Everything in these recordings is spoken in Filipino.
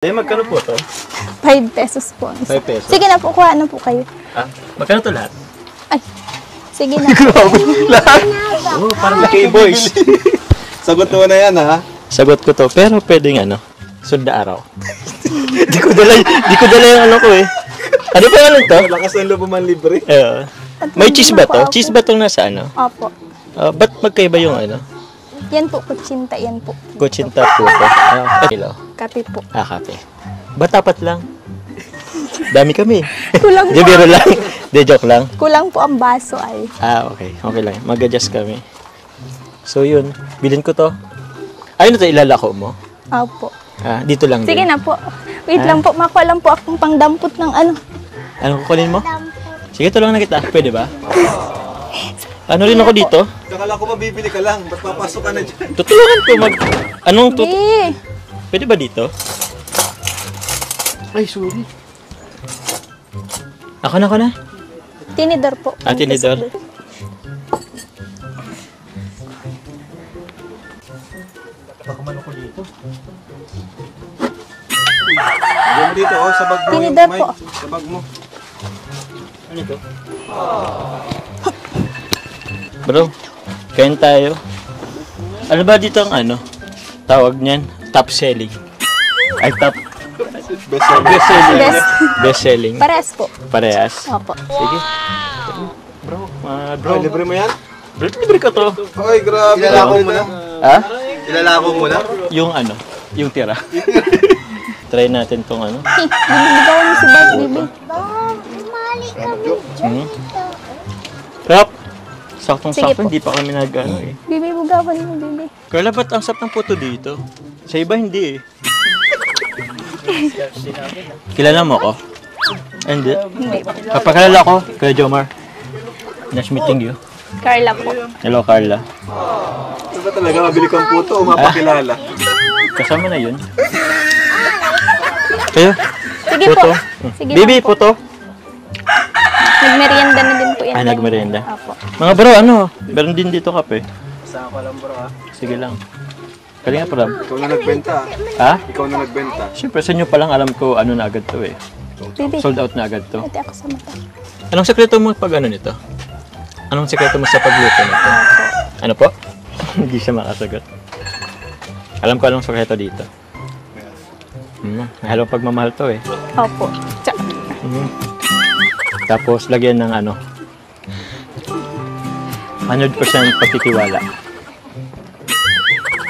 Magkano po to? 5 pesos po. 5 pesos? Sige na po, kuha na po kayo. Ah, magkano to lahat? Ay, sige na. Lahat? Oh, parang laki boys. Sagot mo na yan, ha? Sagot ko to, pero pwedeng ano, sunda araw. Di ko dala yung ano ko eh. Ano pa ano to? Lakas ng loob man libre. May cheese ba to? Cheese ba itong nasa ano? Opo. Ba't magkaiba yung ano? Yan po, kutsinta, yan po. Kutsinta po to. Kilo. Kape po. Kape. Ba't tapat lang? Dami kami. Kulang Di po. biro lang. Di joke lang. Kulang po ang baso ay. Okay. Okay lang. Mag-adjust kami. So yun, bilhin ko to. Ayun na to, ilalako mo? Opo. Dito lang Sige din. na po. Wait lang po, makuha lang po akong pangdampot ng ano. Anong kukunin mo? Sige, tulungan na kita. Pwede ba? Ano rin ako dito? Akala ko mabibili ka lang. Ba't papasok ka na dyan? Tutulungan ko Anong Hindi. Pwede ba dito? Ay, sorry. Ako na. Tinidor po. Tinidor. Pakaman ako dito. Diyan dito, sa bag mo. Tinidor po. Sa bag mo. Ano ito? Bro, kain tayo. Ano ba dito ang ano? Tawag niyan? Top selling. Ay, top. Best seller. Best selling. Parehas po. Parehas. Opo. Sige. Bro, bro. Ay, libre mo yan? Bro, libre ka to. Ay, grabe. Ilalako mo na. Ha? Ilalako mo na? Yung ano? Yung tira. Try natin tong ano. Binibigawan mo si Bart, bibi. Rap! Saktong-sakto, Sige po. hindi pa kami nag-ano eh. Bibi, bugawan mo, bibi. Carla, ba't ang sap ng puto dito? Sa iba, hindi eh. Kilala mo ako? Hindi. Hindi po. Kapagkalala ko, Kuya Jomar. Nice meeting you. Carla po. Hello, Carla. Ito ba talaga mabili kang puto o mapakilala? Kasama na yun. Kayo? Sige Puto. po. Sige Bibi, lang po. puto. Nagmerienda na din po yan. Nagmerienda. Opo. Mga bro, ano? Meron din dito kape. Saan ka lang, bro, ha? Sige lang. Kalinga pa lang. Ikaw na nagbenta. Ha? Ikaw na nagbenta. Siyempre, sa inyo pa lang alam ko ano na agad to eh. Bibi, Sold out na agad to. ate ako sa mata. Anong sekreto mo pag ano nito? Anong sekreto mo sa pagluto nito? Ano po? Hindi siya makasagot. Alam ko anong sekreto dito. May halong pagmamahal to eh. Opo. Tsa. Tapos lagyan ng ano. 100% pagtitiwala.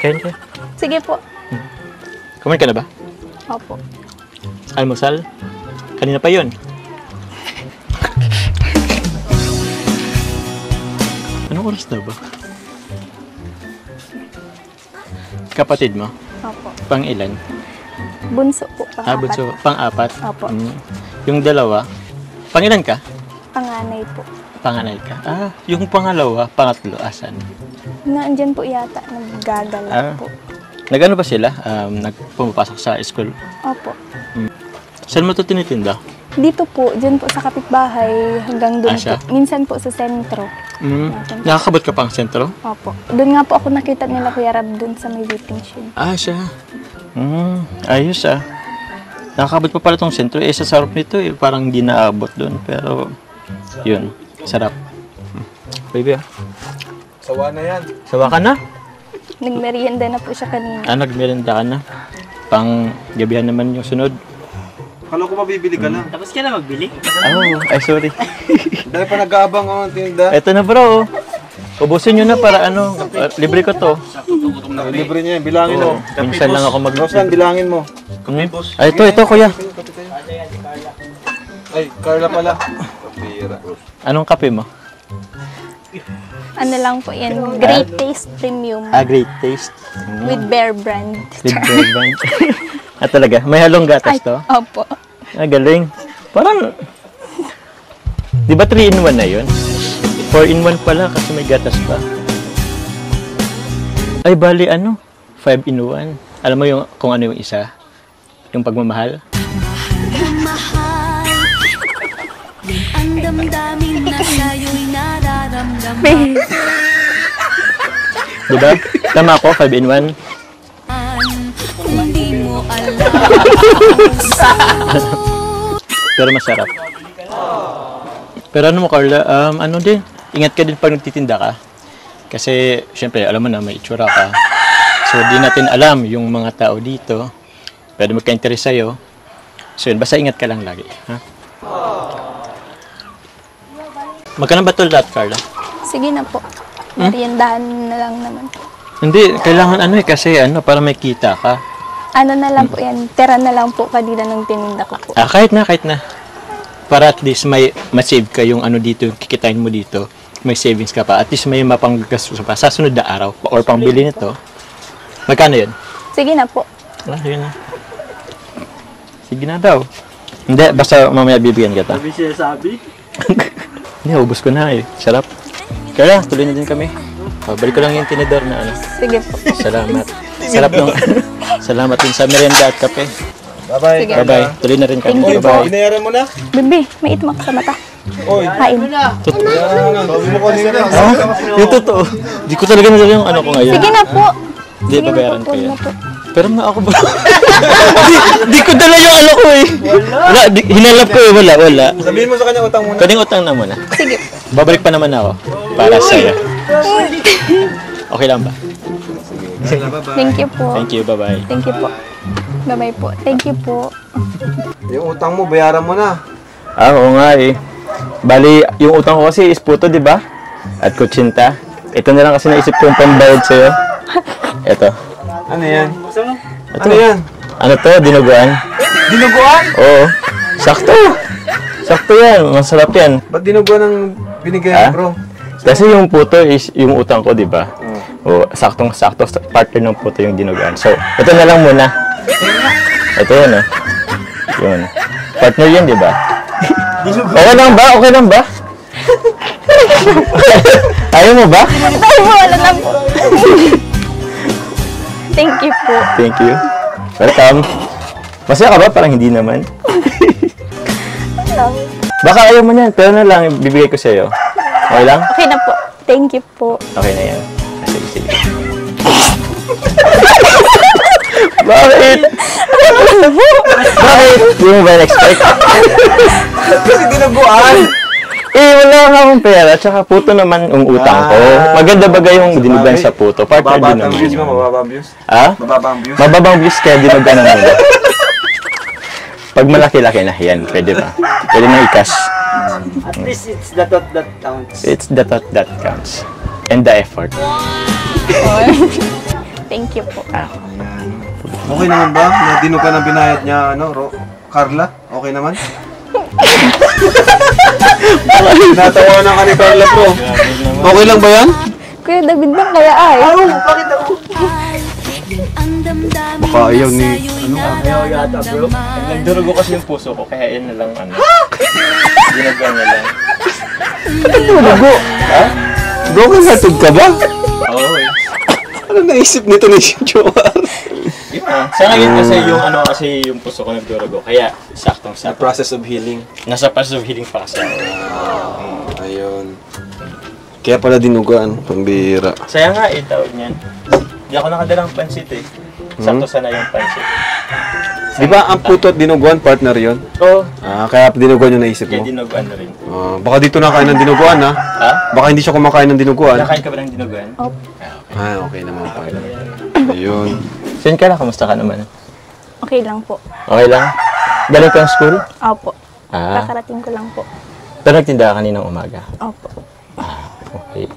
Kain ka? Sige po. Kumain ka na ba? Opo. Almusal? Kanina pa yun. Anong oras na ba? Kapatid mo? Opo. Pang ilan? Bunso po. Pangapat. Bunso. Pang-apat? Opo. Yung dalawa? Pang ilan ka? Panganay po. Panganay ka? Yung pangalawa, pangatlo, asan? Naandyan po yata. Naggagala po. Nag-ano ba sila? Pumapasok sa school? Opo. Saan mo ito tinitinda? Dito po, dyan po sa kapitbahay, hanggang doon siya? po. Minsan po sa sentro. Nakakabot ka pang sentro? Opo. Doon nga po ako nakita nila Kuya Rab doon sa may waiting shed. Siya. Ayos Nakakabot pa pala tong sentro. Sa sarap nito parang hindi naabot doon. Pero, yun. Sarap. Baby Sawa na yan. Sawa ka na? Nagmerienda na po siya kanina. Nagmerenda ka na. Pang gabihan naman yung sunod. Akala ko mabibili ka lang. Tapos ka na magbili? Ay sorry. Dahil pa nag-aabang ang tinda. Eto na bro. Ubusin nyo na para ano. Libre ko to. Libre niya yan. Bilangin mo. Minsan lang ako Rosan, bilangin mo. Ito kuya. Ay, Carla pala. Kapira. Anong kape mo? Ano lang po yan, Great Taste Premium Great Taste. with Bear Brand. With Bear Brand. Talaga? May halong gatas to? Opo. Galing. Parang, di ba 3-in-1 na yun? 4-in-1 pala kasi may gatas pa. Ay, bali 5-in-1. Alam mo kung ano yung isa? Yung pagmamahal? Ang damdamin na sa'yo'y nararamdaman. Diba? Tama ako, 5-in-1. Kung di mo Pero masarap. Pero ano mo, Carla, ano din, ingat ka din pag nagtitinda ka. Kasi, syempre, alam mo na, may itsura ka. So, di natin alam yung mga tao dito. Pwede magka-interest sa'yo. So, yun, basta ingat ka lang lagi. Ha? Magkano ba ito lahat, Carla? Sige na po. Meriendahan na lang naman po. Hindi, kailangan kasi para may kita ka. Ano na lang po yan, tira na lang po kanina nung tininda ko po. Kahit na. Para at least may ma-save ka yung dito, yung kikitain mo dito. May savings ka pa. At least may mapanggastos pa sa sunod na araw or pangbili nito. Magkano yun? Sige na po. Sige na. Sige na daw. Hindi, basta mamaya bibigyan kita. Sabi siya sabi. Hindi, ubos ko na eh. Sarap. Kaya, tuloy na din kami. Balik ko lang yung tinidor na Sige po. Salamat. Sarap nung salamat din sa merienda at kape. Bye-bye. Sige. Bye-bye. Tuloy na rin kami. Thank you Bye-bye. Binayaran mo na? Bibi, may itmak sa mata. Oy. Kain. Sabi mo kanina. Yung totoo. Di ko talaga nadala yung ko ngayon. Sige na po. Hindi, Sige na babayaran po, ko yan. na po. Pero na ako ba? di ko dala yung ko eh. Wala. Hinalap ko eh. Wala. Sabihin mo sa kanya utang muna. Pwedeng utang na muna. Sige. Babalik pa naman ako. Para sa'yo. Okay lang ba? Thank you po. Thank you. Bye-bye. Thank you po. Bye-bye po. Thank you po. Yung utang mo, bayaran mo na. Oo nga eh. Bali, yung utang ko kasi is puto, di ba? At kutsinta. Ito na lang kasi naisip kong pambayad sa'yo. Ito. Ano yan? Ito. Ano yan? Ano to? Dinuguan? Dinuguan? Oo. Sakto. Sakto yan. Masarap yan. Ba't dinuguan ang binigay Ah? bro? Kasi yung puto is yung utang ko, di ba? O, saktong-sakto. Partner ng puto yung dinuguan. So, ito na lang muna. Ito yun, oh. Yun. Partner yan, di ba? Okay lang ba? Okay lang ba? Ayaw mo ba? Ay, wala na po. Thank you po. Thank you. Welcome. Masaya ka ba? Parang hindi naman. Baka ayaw mo niyan, pero na lang, bibigay ko sa'yo. Okay lang? Okay na po. Thank you po. Okay na yan. Sige. Bakit? Bakit? Hindi mo ba na-expect? Kasi dinuguan! Wala nga akong pera, tsaka puto naman yung utang ko. Maganda bagay yung dinugan sa puto. Partner Mababa din ang naman views mo, yun. mababa ang views. Ha? Mababa ang views. Mababang views kaya dinugan na nila. Pag malaki-laki na, yan, pwede ba? Pwede na ikas. At least it's the thought that counts. It's the thought that counts. And the effort. Thank you po. Okay naman ba? Na dinugan ang binayad niya, Carla? Okay naman? Natawa na ka ni Carla bro. Okay lang ba yan? Kuya David lang kaya ay. Baka ayaw ni... Ayaw yata bro. Nagdurugo kasi yung puso ko, kaya yun na lang Dinugan na lang. Dugo? Ha? Broken hearted ka ba? Oo eh. Ano naisip nito ni Joar? Yun ah. Sa ngayon kasi yung puso ko nagdurugo, kaya saktong-sakto. Process of healing. Nasa process of healing pa kasi ako. Ayun. Kaya pala dinugan, pambira. Saya nga eh, tawag niyan. Hindi ako nakadalang pansit eh. Sakto sana yung pansit. Di ba ang puto at dinuguan, partner yon? Oo. Kaya dinuguan yung naisip Kaya mo? dinuguan na rin. Baka dito na kain ng dinuguan, ha? Ha? Baka hindi siya kumakain ng dinuguan. Nakain ka ba ng dinuguan? Okay naman pa. Ayun. Saan ka na? Kamusta ka naman? Okay lang po. Okay lang? Galing kang school? Opo. Ah. Kakarating ko lang po. Pero nagtinda ka kaninang umaga? Opo. Okay.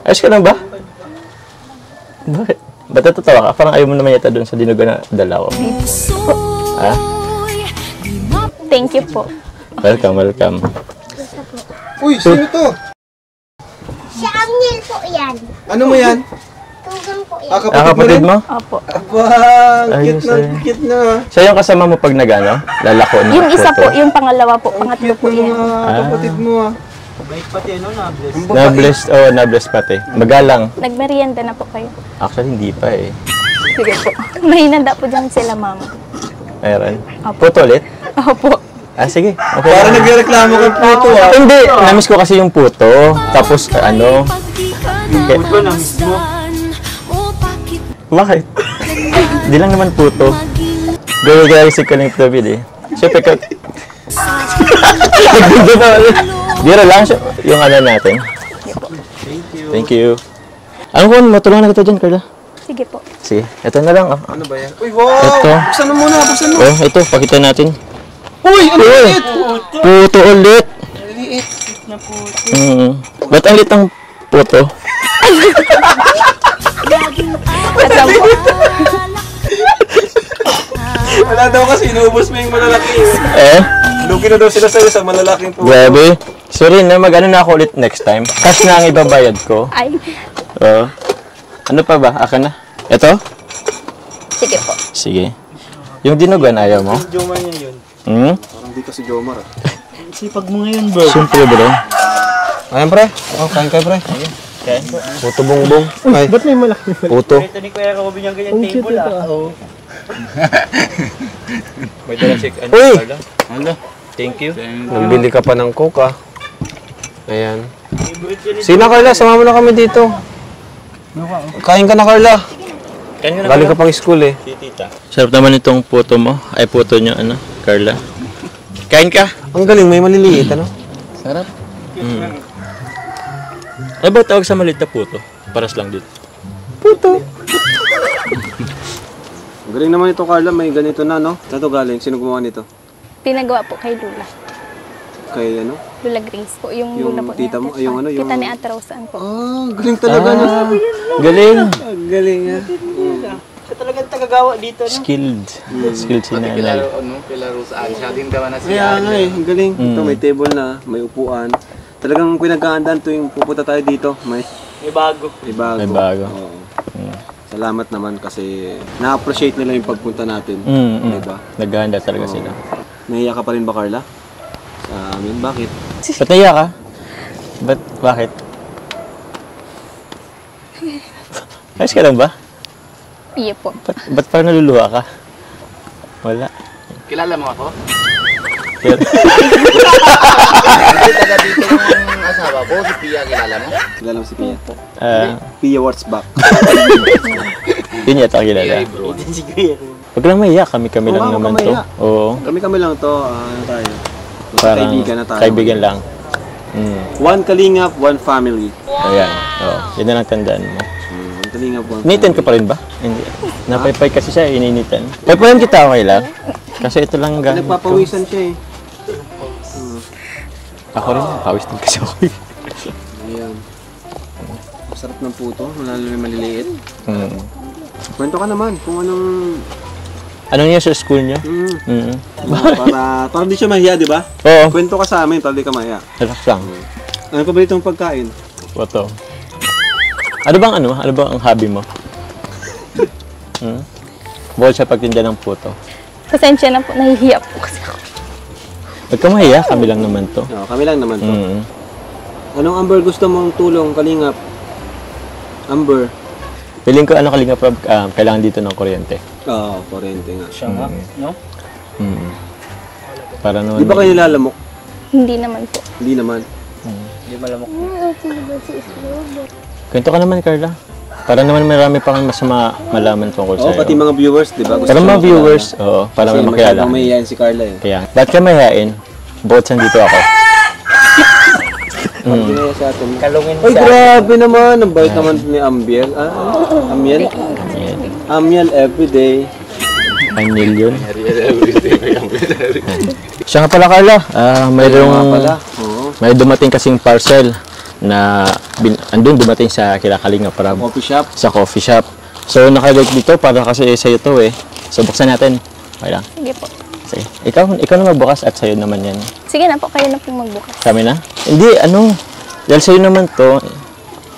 Ayos ka lang ba? Bakit? Ba't natatawa ka? Parang ayaw mo naman yata doon sa dinuguan na dala ko. Ha? Thank you po. Welcome. Uy, sino to? Si Amnil po yan. Ano mo yan? Tugang po yan. Kapatid mo? Opo. Aba, Ayos, cute na. Siya yung kasama mo pag nagano? Lalako na Yung isa photo? po, yung pangalawa po, pangatlo Cute po na yan. mga kapatid mo, ah. Bait pati na-bless. Na-blessed pati. Magalang. Nagmerienda na po kayo. Actually, hindi pa eh. Sige po. May hinanda po dyan sila, mama. Meron. Opo. Puto ulit? Opo. Sige. Okay. Parang nagreklamo kang puto, ah. Hindi. Namiss ko kasi yung puto. Tapos, Puto na mismo. bakit? Di lang naman puto. Gaya-gaya si Kaling David eh. Siyempre ka... Biro lang siya. Yung ano natin. Thank you. Ano kung matulungan na kita dyan, Carla? Sige po. Sige, ito na lang. Oh. Ano ba yan? Uy, wow! Ito. Buksan mo muna, buksan mo. Oh, ito, pakita natin. Uy, ano ulit? Puto ulit. Ba't ang lit ang puto? At lang po. Wala daw kasi, inuubos mo yung malalaki. Eh? Lugi na daw sila sa'yo sa malalaking puto. Grabe. Sorry na, mag-ano na ako ulit next time. Cash na ang ibabayad ko. Ay. Oo. Ano pa ba? Akin na. Ito? Sige po. Sige. Yung dinugan, ayaw mo? Jomar niya yun. Hmm? Parang di kasi Jomar ah. Sipag mo ngayon, bro. Siyempre, bro. Ayan pre. Oh, kain kayo pre. Puto bongbong. Ay, Ba't may malaki? puto. Ito ni Kuya Robin yung ganyan table ah. Oo. May dalang check. Uy! Ano? Thank you. Nagbili ka pa ng coke ah. Ayan. Favorite yun. Sige na Carla, sama mo na kami dito. Kain ka na Carla. Kanya na Galing ka pang school eh. si tita. Sarap naman itong puto mo. Ay, puto niyo, ano, Carla. Kain ka. Ang galing, may maliliit ano? Sarap. Ano ba tawag sa maliit na puto? Paras lang dito. Puto. Ang galing naman ito Carla, may ganito na no? Saan ito galing? Sino gumawa nito? Pinagawa po kay Lula. Kay ano? Lula Grace po. Yung Yung Lula po tita mo? ni Ate Ay, yung ano, Rosa. yung- Tita ni Ate Rosa po. Ah, galing talaga no? Galing. Ang galing ah. Siya talagang tagagawa dito, no? Skilled. Skilled si nanay. Kaya nga eh, ang galing. Ito may table na, may upuan. Talagang pinagkaandaan tuwing pupunta tayo dito. May May bago. bago. May bago. Oo. Salamat naman kasi na-appreciate nila yung pagpunta natin. Diba? Naghahanda talaga sila. Nahiya ka pa rin ba Carla? Sa amin, bakit? Ba't naiya ka? Bakit? Ayos ka lang ba? Iya po. Ba't parang naluluha ka? Wala. Kilala mo ako? Pero, Hindi taga dito yung asawa ko, si Pia, kilala mo? Kilala mo si Pia? Pia What's back? yun yata kilala. Si Kuya Robin. Huwag lang maiya, kami-kami lang Oo, naman huwag to. kang Oo. Kami lang to, ano tayo? Parang Kaibigan na tayo. kaibigan lang. One kalingap, one family. Ayan. Oo. Yun na lang tandaan mo. One kalingap, one Initan ka pa rin ba? Hindi. Napaypay kasi siya, ininitan. Paypayan kita, okay lang? Kasi ito lang gamit ko. Nagpapawisan siya eh. Ako rin, pawis din kasi ako. Ayan. Sarap ng puto, lalo yung maliliit. Mm. Kwento ka naman kung anong... Anong niya sa school niyo? para di siya mahiya, di ba? Oo. Kwento ka sa amin, para di ka mahiya. Relax lang. Ano pa ba itong pagkain? Wato. Ano bang ang hobby mo? Bukod sa pagtinda ng puto. Pasensya na po. Nahihiya po kasi ako. Huwag ka mahiya, kami lang naman to. No, kami lang naman to. Mm. Anong Amber gusto mong tulong, kalingap? Amber? Piling ko ano Kalinga Prab, kailangan dito ng kuryente. Oo, kurente nga. Siya nga, no? Para naman... Di ba kayo nilalamok? Hindi naman po. Hindi naman. Hindi malamok. Kwento ka naman, Carla. Para naman marami pa kang mas malaman tungkol Oo, sa'yo. pati mga viewers, di ba? Gusto Para mga nyo viewers, makilala. oo, para Kasi may makilala. masyadong mahihayin si Carla eh. Kaya, ba't ka mahihain? Bukod saan dito ako. Ginaya sa atin. Kalungin Ay, siya. grabe naman. Ang bait naman ni Ambiel. Amiel? Ayan. Amiel everyday. Anil yun. Siya nga pala, Carla. Mayroong... Nga pala. Oo. May dumating kasing parcel na andun dumating sa Kalinga Prab. Coffee shop. Sa coffee shop. So, nakalagay dito para kasi sa'yo to eh. So, buksan natin. Okay lang. Sige po. Sige. Ikaw na magbukas at sa'yo naman yan. Sige na po. Kayo na po magbukas. Kami na? Hindi, dahil sa'yo naman to,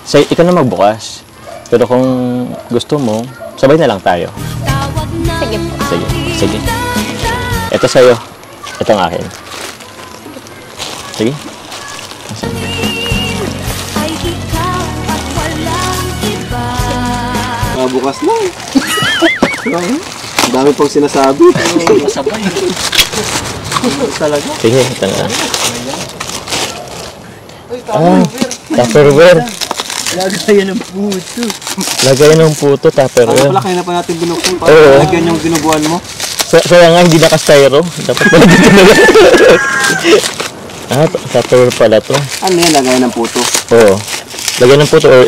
ikaw na magbukas. Pero kung gusto mo, sabay na lang tayo. Tawag na Sige po. Sige, sige. Ito sa'yo. Ito ang akin. Sige. ay ikaw at walang iba. Bukas lang. Ang dami pang sinasabi. Masabay. Talaga. Sige, ito na. Ah, Tupperware. Lagayan ng puto. Lagay ng puto, Tupperware. Pala, kaya na pa natin binuksan para Oo. lagyan yung binubuan mo. Kaya nga, hindi naka-styro. Dapat pala dito na lang. Tupperware pala to. Ano yan, lagayan ng puto? Oo. Lagyan ng puto or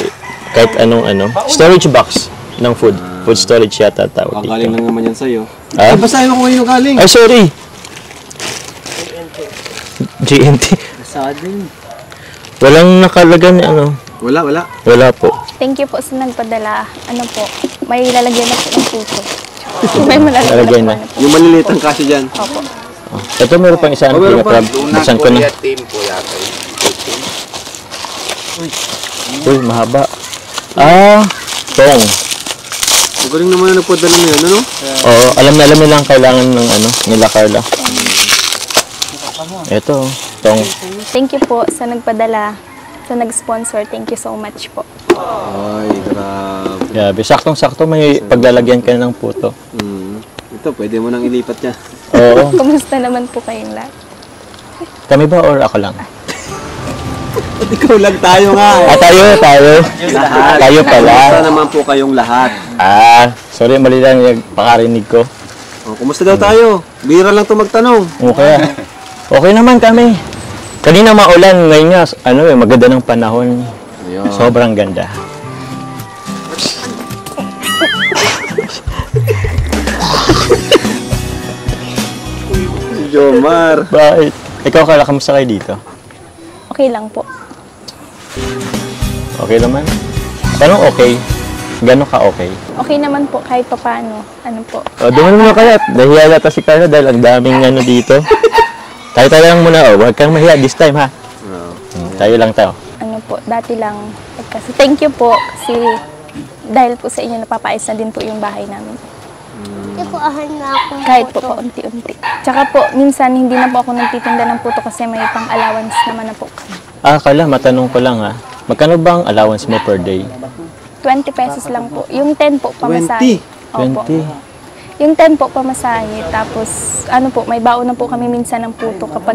kahit anong storage box ng food. Food storage yata tawag Galing dito. lang naman yan sa'yo. Ah? Ay, basahin mo kung ngayon galing. Ay, sorry! GNT. Masado yun. Walang nakalagay ni Wala. Wala po. Thank you po sa nagpadala. Ano po, may lalagyan na po ng puto. May malalagyan Lalagyan na na. po. Ano po. Yung maliliit ang kasi dyan. Opo. Oh. Ito meron pang isa. Oh, meron pa. Crab. Lunang Buksan ko na. Korea team po yata yun. Uy, mahaba. Ah, tong. Magaling naman na nagpadala na yan, ano? Oo, alam na lang kailangan ng nila Carla. Ito, tong. Thank you po sa nagpadala, sa nag-sponsor. Thank you so much po. Ay, grabe. Grabe, saktong-sakto may paglalagyan ka ng puto. Ito, pwede mo nang ilipat niya. Oo. Kumusta naman po kayong lahat? Kami ba or ako lang? Ikaw lang tayo nga. Tayo. Lahat. Tayo pala. Kumusta naman po kayong lahat? Sorry, mali lang yung pakarinig ko. Oh, kumusta daw tayo? Bira lang ito magtanong. Okay. Okay naman kami. Kanina maulan, ngayon nga, maganda ng panahon. Ayun. Sobrang ganda. Si Jomar. Bakit? Ikaw, Carla, kamusta kayo dito? Okay lang po. Okay naman? Paano okay? Gano'n ka okay? Okay naman po kahit pa paano. Ano po. Duman mo na kaya. Nahiya yata si Carla dahil ang daming dito. Tayo lang muna. Huwag kang mahiya this time, ha? Tayo lang tayo. Ano po, dati lang. Kasi thank you po kasi dahil po sa inyo napapaayos na din po yung bahay namin. Ikuahan na ako. Kahit po paunti-unti. Tsaka po, minsan hindi na po ako nagtitinda ng puto kasi may pang-allowance naman na po kami. Carla, matanong ko lang, ha? Magkano ba ang allowance mo per day? 20 pesos lang po. Yung 10 po pamasahe. 20? Yung 10 po pamasahe. Tapos, ano po, may baon na po kami minsan ng puto kapag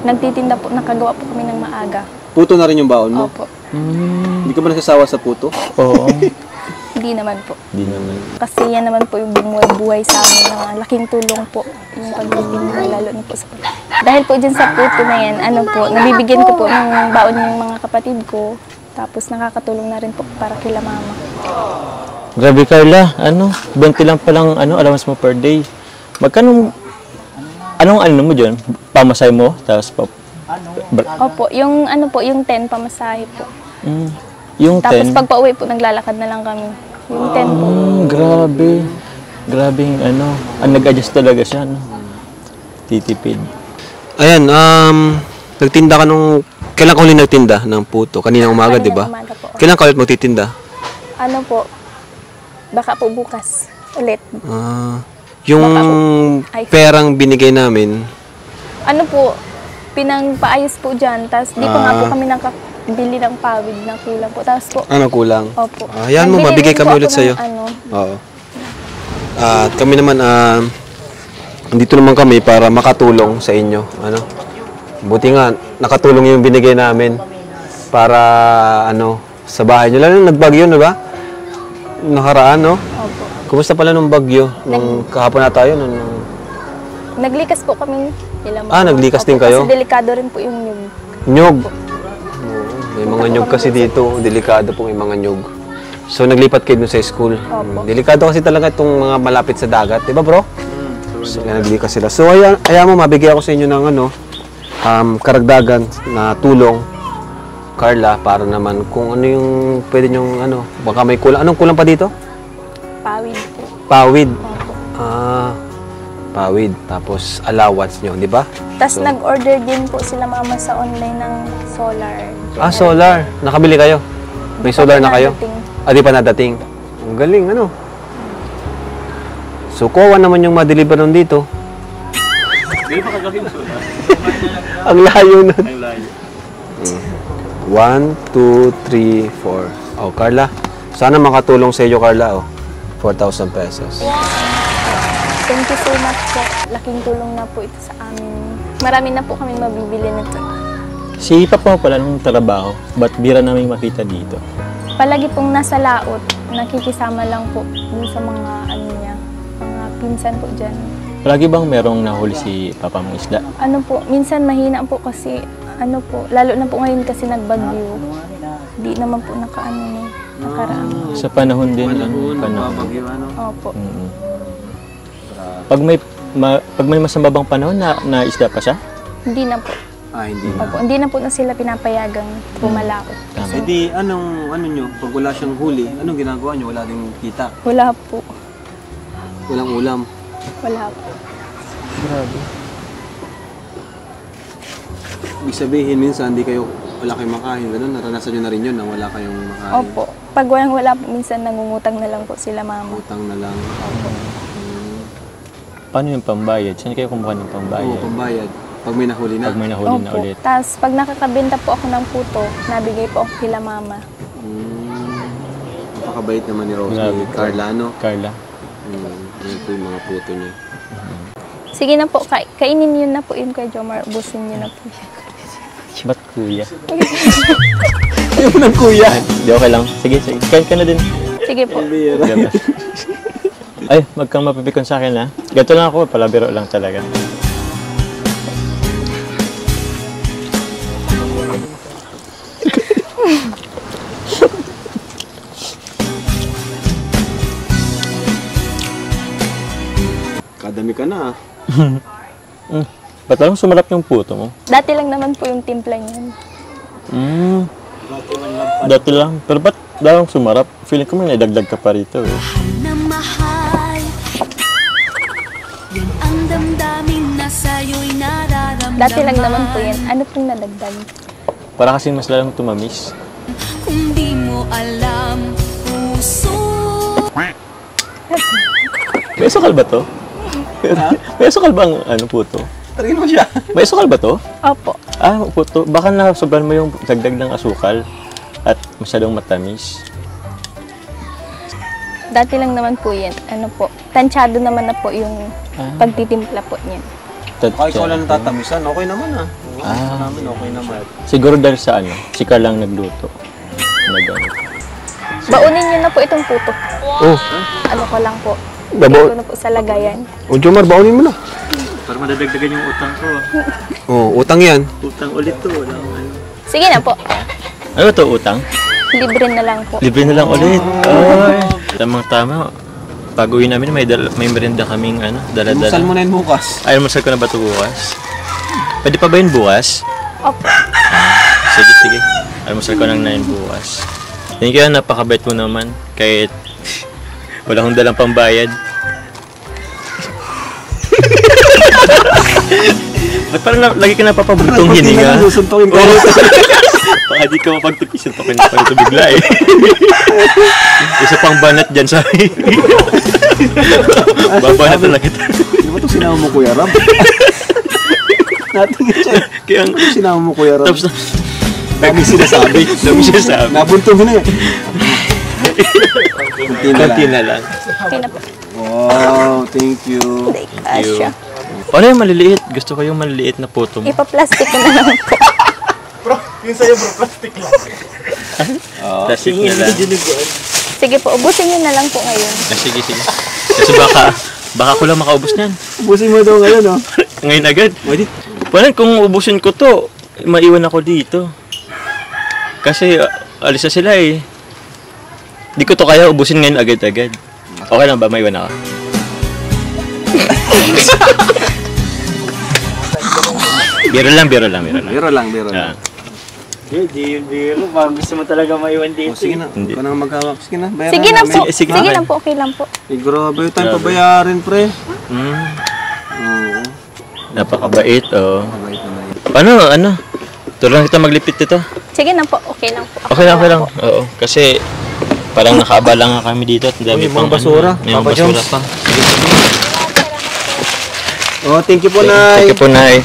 nagtitinda po, nakagawa po kami ng maaga. Puto na rin yung baon mo? Opo. Hindi ka ba nasasawa sa puto? Oo. Hindi naman po. Hindi naman. Kasi yan naman po yung bumubuhay sa amin na laking tulong po yung pagtitinda, lalo na po sa puto. Dahil po dyan sa puto na yan, ano po, nabibigyan ko po ng baon yung mga kapatid ko. Tapos nakakatulong na rin po para kila mama. Grabe, Carla. 20 lang palang allowance mo per day. Magkano, anong mo dyan? Pamasay mo? Tapos Opo, yung ano po, yung 10 pamasahe po. yung 10? Tapos pag pauwi po, naglalakad na lang kami. Yung 10 po. Grabe. Grabing nag-adjust talaga siya, titipid. Ayan, nagtinda ka nung... Kailan ka ulit nagtinda ng puto? Kanina umaga, di ba? Umaga po. Kailan ka ulit magtitinda? Ano po, baka po bukas ulit. Yung Ay. perang binigay namin, Ano po, pinangpaayos po dyan. Tapos di pa nga po kami nakabili ng pawid na kulang po. Tapos po, ano kulang? opo. Ayan mo, Nagbili mabigay rin po kami ako ulit ng sa'yo. Ano, Oo. At kami naman, dito naman kami para makatulong sa inyo. Buti nga, nakatulong yung binigay namin para, sa bahay nyo. Lalo nagbagyo, di ba? Nakaraan, no? opo. Kumusta pala nung bagyo? Nung kahapon na tayo? Naglikas po kami. Ilang naglikas opo, din kayo? Kasi delikado rin po yung nyug. Nyog. Oo, may mga nyog kasi dito. Delikado po may mga nyog. So, naglipat kayo dun sa school. Opo. Delikado kasi talaga itong mga malapit sa dagat. Di ba, bro? So, naglikas sila. So, ayaw mo, mabigay ako sa inyo ng karagdagan na tulong, Carla, para naman kung ano yung pwede nyong, baka may kulang. Anong kulang pa dito? Pawid po. Pawid. Opo. Pawid. Tapos, allowance nyo, di ba? Tapos nag-order din po sila mama sa online ng solar. Solar. Nakabili kayo? May solar na kayo? Nadating. Di pa nadating. Ang galing, So, kuha naman yung ma-deliver nun dito. Ang layo nun. Ang layo. 1, 2, 3, 4. Oh, Carla. Sana makatulong sa iyo, Carla. 4,000 pesos. Thank you so much po. Laking tulong na po ito sa amin. Marami na po kami mabibili nito. Si Papa mo pala nung trabaho, ba't bira namin makita dito? Palagi pong nasa laot, nakikisama lang po dun sa mga ano niya, mga pinsan po dyan. Palagi bang merong nahuli si Papa mong isda? Ano po, minsan mahina po kasi, ano po, lalo na po ngayon kasi nagbagyo. Di naman po nakaraan. Sa panahon din. Bagyo, ano? Opo. Mm. Pag may masambabang panahon na isda pa siya? Hindi na po. Hindi na. Opo, hindi na po na sila pinapayagang pumalaot. Tama. Eh di, ano nyo, pag wala siyang huli, anong ginagawa nyo? Wala ding kita. Wala po. Walang ulam. Wala po. Grabe. Ibig sabihin, minsan wala kayong makain. Ganun, naranasan nyo na rin yun na wala kayong makain. Opo. Pag wala po, minsan nangungutang na lang po sila mama. Utang na lang. Paano yung pambayad? Saan kayo kumuha ng pambayad? Oo, pambayad. Pag may nahuli na. Pag may nahuli na Opo. ulit. Tapos pag nakakabenta po ako ng puto, nabigay po ako kila mama. Napakabait naman ni Rose. Grabe. Carla, ano? Carla. Yan po yung mga puto niya. Sige na po, kainin yun na po yun kay Jomar. Ubusin niyo na po yan. Ba't kuya? Ayaw mo ng kuya. Hindi, okay lang. Sige, sige. Kain ka na din. Sige po. Ganda. Ay, wag kang mapipikon sa akin, ha? Ganito lang ako, palabiro lang talaga. Kadami ka na, ah. Ba't lang sumarap yung puto mo? Dati lang naman po yung timpla niyan. Dati lang. Pero ba't lang sumarap? Feeling ko may naidagdag ka pa rito, eh. na mahal. Yan ang damdamin na sa'yo'y nararamdaman. Dati lang naman po yan. Ano pong nadagdag? Para kasi mas lalong tumamis. Kung di mo alam, puso. May sukal ba to? May sukal ba ang puto? Tarin mo siya. May sukal ba to? Opo. Ah, puto. Baka nasobrahan mo yung dagdag ng asukal at masyadong matamis. Dati lang naman po yan. Ano po, tansyado naman na po yung pagtitimpla po niyan. Baka ikaw lang tatamisan, okay naman, ah. Namin, okay naman. Siguro dahil sa ano, si Carl lang nagluto. Baunin niyo na po itong puto. Oh, Ano ko lang po. Babaw- Ito na po sa lagayan. o Jomar, baunin mo na. Para madadagdagan yung utang ko. Oh, utang yan. Utang ulit to. Sige na po. Ano to, utang? Libre na lang po. Libre na lang ulit. Ay. Tamang-tama. Pag uwi namin, may merienda kaming dala-dala. Saan mo na yun bukas? Ay, almusal ko na ba ito bukas? Pwede pa ba yun bukas? Opo. Sige, sige. Almusal ko nang na yun bukas. Thank you, napakabait mo naman. Kahit wala akong dalang pambayad. Ba't parang lagi ka napapabutong hininga? Susuntokin ko. Baka di ka mapagtipis. Suntokin pa ito bigla eh. Isa pang banat dyan sa babanat na lang kita. Di ba ito sinama mo, Kuya Ram? Natingin siya. Kaya Ito sinama mo, Kuya Ram. tapos Dami sinasabi. dami siya sabi. Nabuntong na eh. Kunti na lang. Okay na po. Wow, thank you. Asya. Paano yung maliliit? Gusto ko yung maliliit na puto mo. Ipa-plastic ko na lang po. Plastic na lang. Sige po, ubusin niyo na lang po ngayon. Ah, sige, sige. Kasi baka ko lang makaubos niyan. Ubusin mo daw ngayon, oh. Ngayon agad. Pwede. Paano kung ubusin ko to, maiwan ako dito. Kasi alis na sila eh. Di ko to kaya ubusin ngayon agad-agad. Okay lang ba? Maiwan ako. Biro lang. Biro lang. Ah. Biro. Parang gusto mo talaga maiwan dito. Oh, sige na. Hindi. Ikaw na maghawak. Sige na. bayaran Sige na namin. po. Sige, Sige okay. lang po, okay lang po. Eh, grabe tayo pabayarin, pre. Oo. Napakabait, oh. Mabait naman yun. Paano, Turuan kita maglipit dito. Sige na po, okay lang po. Okay lang. Oo. Kasi parang nakaabala nga kami dito at ang dami Uy, pang mga basura. May mga Papa basura Jones. pa. Oh, thank you po, Nay. Thank you po, Nay.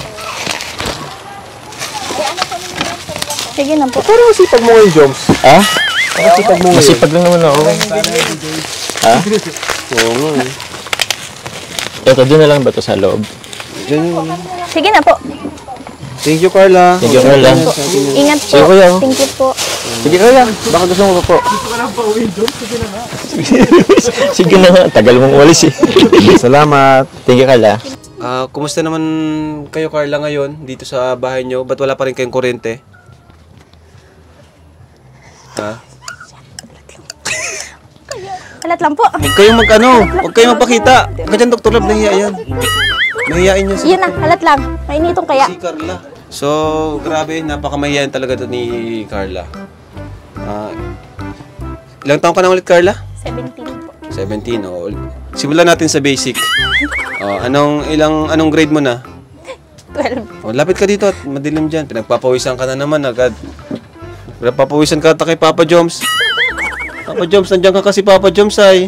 Sige na po. Parang masipag mo ngayon, Joms. Ha? Masipag mo ngayon. Masipag lang naman ako. Ha? Oo nga eh. Ito, doon na lang ba ito sa loob? Diyan yung Sige na po. Thank you, Carla. Thank you, Carla. Ingat po. Sige, kuya. Thank you po. Sige kaya, baka gusto mo po. Sige na nga, tagal mong walis eh. Salamat. Thank you, Carla. Kumusta naman kayo, Carla, ngayon dito sa bahay nyo? Ba't wala pa rin kayong kuryente? Ha? Kalat lang po. Huwag kayong huwag kayong magpakita. Huwag ka dyan, Dr. Love, nahiya yan. Nahiyain niya Yan na, kalat lang. Mainitong kaya. si Carla. So, grabe, napakamahiyain talaga to ni Carla. Ilang taon ka na ulit, Carla? 17 po. 17, oh. Simulan natin sa basic. Anong grade mo na? 12. Oh, lapit ka dito at madilim dyan. Pinagpapawisan ka na naman agad. Pinagpapawisan ka ata kay Papa Joms. Papa Joms, nandiyan ka kasi Papa Joms ay.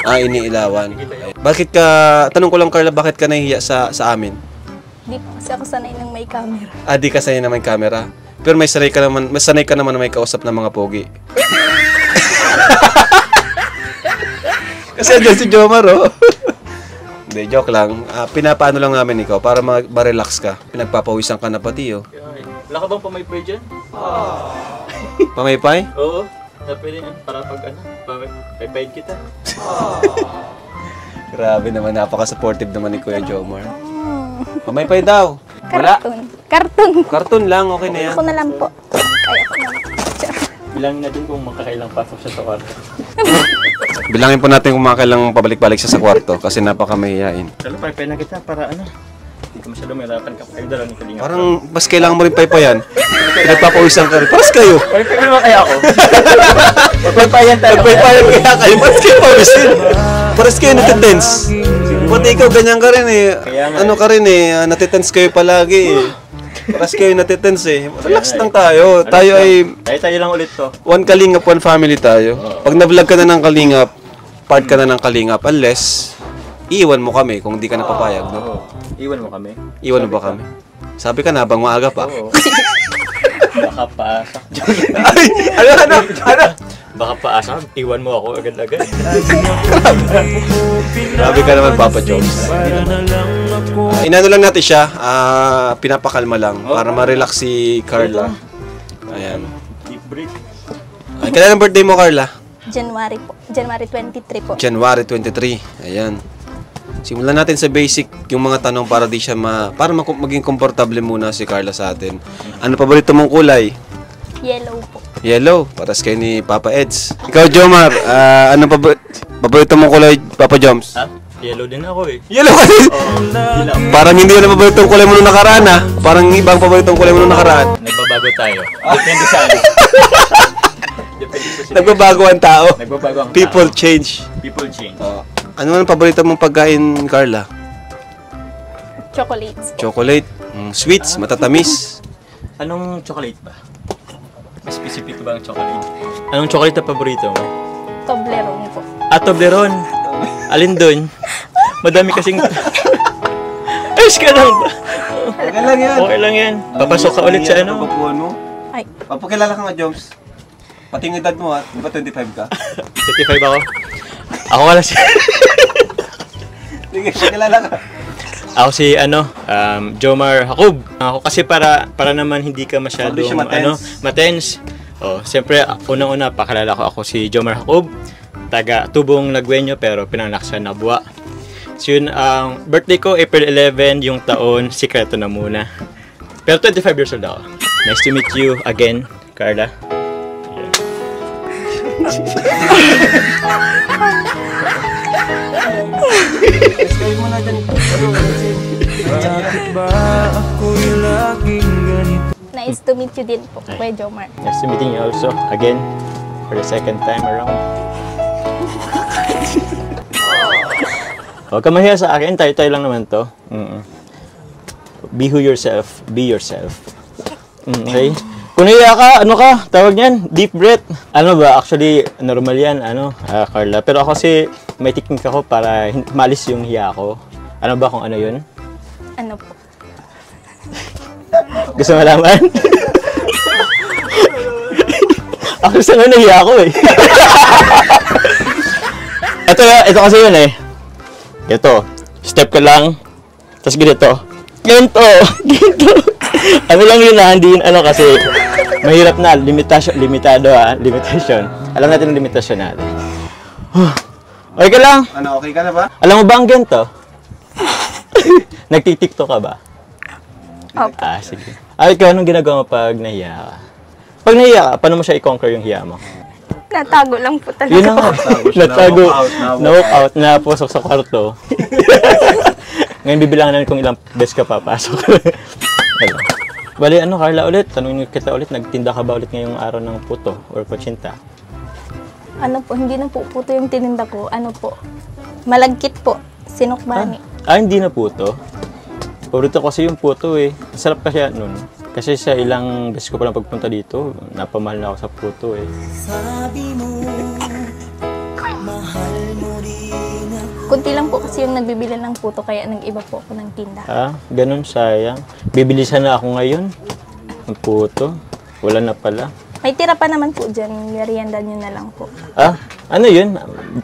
Iniilawan. Bakit ka, tanong ko lang Carla, bakit ka nahihiya sa amin? Di po kasi ako sanay ng may camera. Di ka sanay na may camera. Pero may sanay ka naman na may kausap ng mga pogi. Kasi andyan si Jomar, oh. Hindi, joke lang. Pinapaano lang namin ikaw para ma-relax ka. Pinagpapawisan ka na pati, oh. Wala ka bang pamaypay dyan? Pamaypay? Oo. Pwede yan, para pag paypayin kita. Grabe naman, napaka-supportive naman ni Kuya Jomar. Pamaypay daw. Wala. Cartoon lang, okay na yan. Ako na lang po. Ay, ako na lang. Bilangin natin kung makakailang pasok siya sa kwarto. Bilangin po natin kung makakailang pabalik-balik siya sa kwarto kasi napakamahiyain. Pero paypayin na kita para ano. Hindi ka masyado mahirapan ka. Kayo dala ni Kalinga. Parang mas kailangan mo rin paypayan. Pinagpapawisan ka rin. Paras kayo. Paypayin naman kaya ako. Magpaypayan tayo. Nagpaypayan kaya kayo. Paras kayo pawisin. Paras kayo natitense. Pati ikaw ganyan ka rin eh. Ano ka rin eh. Natitense kayo palagi eh. Paras kayo natitense eh. Relax lang tayo. Tayo ay Tayo lang ulit to. one kalingap, one family tayo. Pag na-vlog ka na ng kalingap, part ka na ng kalingap, unless iiwan mo kami kung di ka napapayag, no? Iwan mo kami. Iwan mo ba kami? Sabi ka na habang maaga pa. Oo. Baka paasa. Ay, ano? Baka paasa. Iwan mo ako agad-agad. Grabe ka naman, Papa Jones. Inano lang natin siya, pinapakalma lang para ma-relax si Carla. Ayan. Deep breath. Ay, kailan ang birthday mo, Carla? January po. January 23 po. January 23. Ayan. Simulan natin sa basic yung mga tanong para di siya para maging komportable muna si Carla sa atin. Ano paborito mong kulay? Yellow po. Yellow, paras kayo ni Papa Eds. Ikaw, Jomar, ano paborito mong kulay, Papa Joms? Ha? Yellow din ako eh. Yellow ka din? Parang hindi yun ang paboritong kulay mo nung nakaraan, ha? Parang ibang paboritong kulay mo nung nakaraan. Nagbabago tayo. Depende sa ano. Depende sa sila. Nagbabago ang tao. Nagbabago ang People tao. change. People change. Ano ang paborito mong pagkain, Carla? Chocolates. Chocolate, sweets, matatamis. Anong chocolate ba? Mas specific ba ang chocolate? Anong chocolate na paborito mo? Toblerone po. Toblerone. Alin doon? Madami kasing... Ayos ka lang ba? Okay lang yan. Okay lang yan. Papasok ka ulit sa ano? Papuan mo. Ay. Papakilala ka nga, Joms. Pati yung edad mo, ha? Di ba 25 ka? 55 ako. Ako wala si... Sige, pakilala ka. Ako si Jomar Jacob. Ako kasi para naman hindi ka masyadong matense. Oh, siyempre unang-una pakilala ko ako si Jomar Jacob, taga Tubong Lagwenyo pero pinanganak sa Nabua. So yun, ang birthday ko April 11, yung taon sikreto na muna. Pero 25 years old ako. Nice to meet you again, Carla. Nice to meet you din po, Kuya Jomar. Nice to meeting you also again for the second time around. Huwag ka mahiya sa akin, tayo-tayo lang naman to. Be who yourself, be yourself. Okay? Kung nahiya ka, ano ka, tawag niyan, deep breath. Ano ba, actually, normal yan, Carla. Pero ako kasi, may technique ako para malis yung hiya ko. Ano ba kung ano yun? Ano po? Gusto mo malaman? Ako sa nga nahiya ako eh. Ito kasi yun eh. Ito, step ka lang, tapos ganito. Ganito. Ano lang yun hindi yun kasi mahirap na, limitation. Alam natin ang limitasyon natin. Okay ka lang? Ano, okay ka na ba? Alam mo ba ang ganito? Nagtitiktok ka ba? Opo. Sige. Ikaw, anong ginagawa mo pag nahiya ka? Pag nahiya ka, paano mo siya i-conquer yung hiya mo? Natago lang po talaga. Yun na nga. Natago. Na-walk Na-walk out. Napusok sa kwarto. Ngayon bibilangan natin kung ilang beses ka papasok. Bali, Carla ulit? Tanungin kita ulit, nagtinda ka ba ulit ngayong araw ng puto or kutsinta? Hindi na po puto yung tininda ko. Malagkit po. Sinukbani. Hindi na puto. Paborito kasi yung puto eh. Sarap kasi nun. Kasi sa ilang beses ko palang pagpunta dito, napamahal na ako sa puto eh. Kunti lang po kasi yung nagbibili ng puto, kaya nag-iba po ako ng tinda. Ganun, sayang. Bibilisan na ako ngayon. Ang puto. Wala na pala. May tira pa naman po dyan. Merienda nyo na lang po. Ano yun?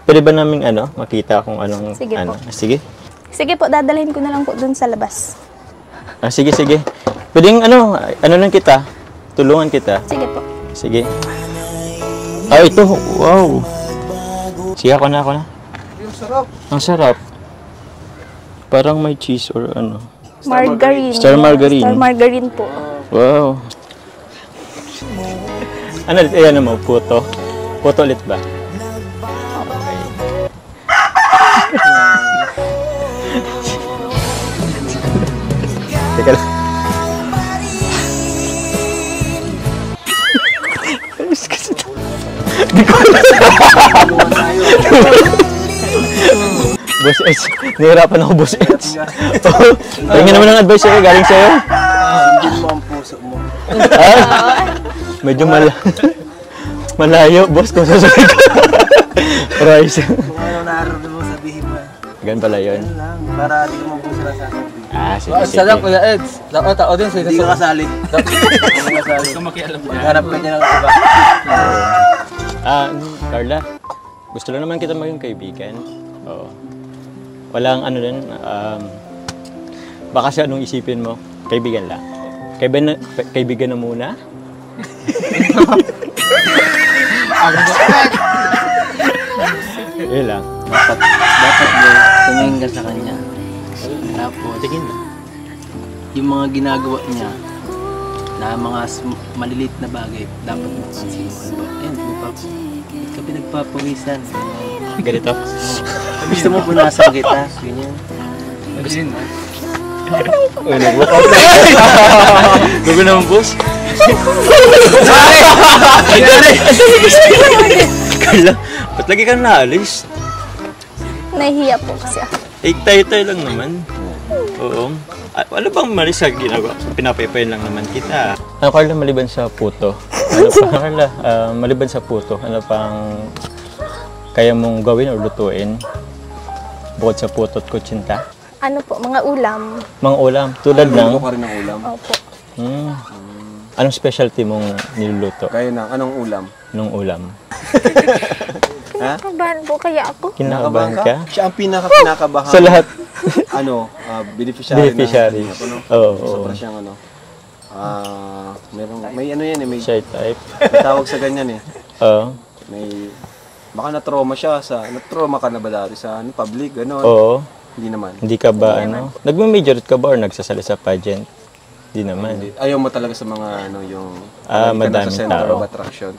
Pwede ba naming makita kung anong... Sige po. Sige. Sige po, dadalhin ko na lang po dun sa labas. Sige. Pwedeng lang kita. Tulungan kita. Sige po. Sige. Ito. Wow. Sige, ako na. Ang sarap. Parang may cheese or ano. Margarine. Star margarine. Star margarine po. Wow. Ano ulit? Ayan mo, puto. Puto ulit ba? Okay. Teka lang. Boss Eds, nahirapan ako, Boss Eds. Tingin naman ng advice sa'yo, galing sa'yo. Hindi mo ang puso mo. Medyo malayo, boss, kung sasabihin ko. Price. Kung ano nararamdaman mo, sabihin mo. Ganun pala yun. Yan lang, para di mo po sila sasabihin. Sige. Salang Kuya Eds. Tao din sa Hindi ka kasali. Hindi ka kasali. Ikaw makialam dyan. Harap ka dyan ng iba. Carla, gusto lang naman kita maging kaibigan. Oo. Walang baka siya anong isipin mo, kaibigan lang. Kaibigan na muna? Yun lang. Dapat mo tumingin ka sa kanya. Tapos, Tingin na. yung mga ginagawa niya na mga malilit na bagay, dapat mo pansin mo. Ba't ka pinagpapawisan? Ganito. Gusto mo punasan kita? Ganyan. Uy, nag-walk out. Gago naman, boss. Carla, ba't lagi ka naalis? Nahihiya po kasi ako. Tayo lang naman. Oo. Ano bang mali sa ginagawa? Pinapayapayin lang naman kita. Carla, maliban sa puto? Carla, maliban sa puto, ano pang kaya mong gawin o lutuin bukod sa puto at kutsinta? Mga ulam. Mga ulam, tulad ng... Ka rin ng ulam. Opo. Anong specialty mong niluluto? Kaya na, anong ulam? Anong ulam? Kinakabahan po kaya ako. Kinakabahan ka? Siya ang pinakabahan. Sa lahat. Beneficiary. Oo. Sobra siyang may yan eh, may Shy type. tawag sa ganyan eh. Oo. Baka na-trauma siya na-trauma ka na ba dati sa public, gano'n? Oo. Hindi naman. Hindi ka ba nagme-majorate ka ba or nagsasali sa pageant? Hindi naman. Ayaw mo talaga sa mga yung madaming sa center tao. of attraction.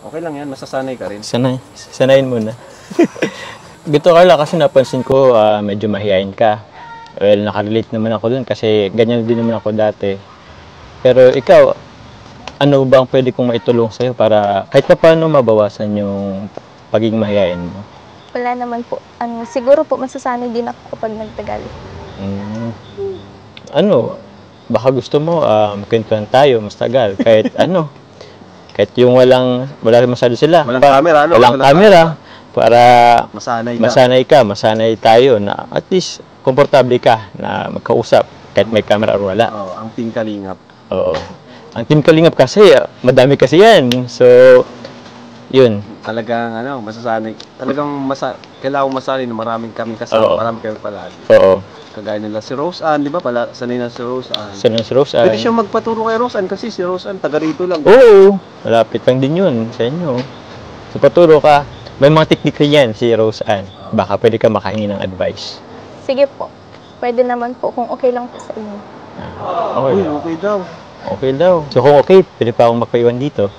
Okay lang yan, masasanay ka rin. Sanayin mo na. Gito, Carla, kasi napansin ko medyo mahihain ka. Well, nakarelate naman ako dun kasi ganyan din naman ako dati. Pero ikaw, ano bang pwede kong maitulong sa'yo para kahit pa paano mabawasan yung pagiging mahihain mo? Wala naman po. Siguro po masasanay din ako kapag nagtagal. Baka gusto mo kwentuhan tayo mas tagal kahit kahit yung wala masyado sila. Walang camera, Walang camera para masanay masanay tayo na at least komportable ka na magkausap kahit may camera or wala. Ang Team Kalingap. Oo. Ang Team Kalingap kasi madami kasi yan. So, yun. talagang masasanay. Talagang kailangan masanay na maraming kami kasama, Oo. marami kami palagi. Oo. Kagaya nila si Rose Ann, di ba? Sanay na si Rose Ann. Saan si Rose Pwede Ann? siya magpaturo kay Rose Ann kasi si Rose Ann taga rito lang. Oo. Malapit lang din yun sa inyo. So, paturo ka. May mga teknik yan si Rose Ann. Baka pwede ka makahingi ng advice. Sige po. Pwede naman po kung okay lang po sa inyo. Okay. Uy, okay daw. Okay daw. So, kung okay, pwede pa akong magpaiwan dito.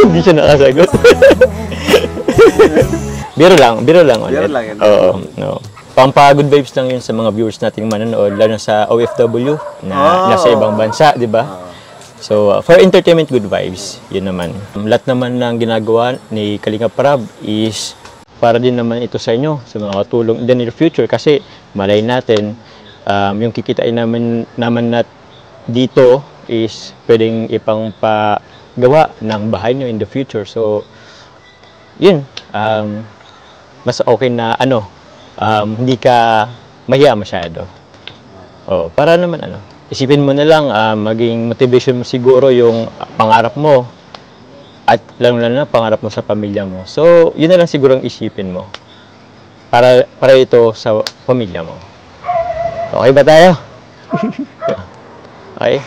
Hindi siya nakasagot. Biro lang ulit. Biro lang yun. Oo. No. Pang-good vibes lang yun sa mga viewers nating manonood, lalo na sa OFW na nasa ibang bansa, di ba? So, for entertainment, good vibes. Yun naman. Lahat naman ng ginagawa ni Kalinga Prab is para din naman ito sa inyo, sa mga katulong in the near future. Kasi malay natin, yung kikitain naman dito is pwedeng ipang pagawa ng bahay nyo in the future. So, yun. Mas okay na hindi ka mahiya masyado. Para naman isipin mo na lang, maging motivation mo siguro yung pangarap mo at lalo na pangarap mo sa pamilya mo. So, yun na lang siguro ang isipin mo para ito sa pamilya mo. Okay ba tayo? Okay?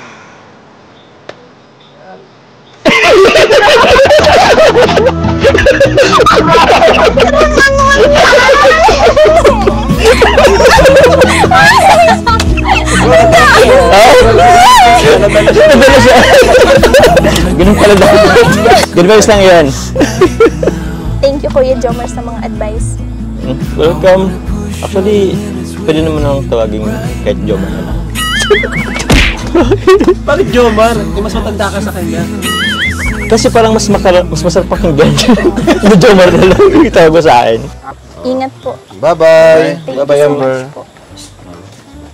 Ganun pala daw. Good vibes lang yun. Thank you, Kuya Jomar, sa mga advice. Welcome. Actually, pwede naman akong tawagin kahit Jomar na lang. Bakit Jomar? Mas matanda ka sa kanya. Kasi parang mas masarap pakinggan. Na Jomar na lang yung tawag ko sa akin. Ingat po. Bye-bye. Thank Bye-bye, you so Amber. much po.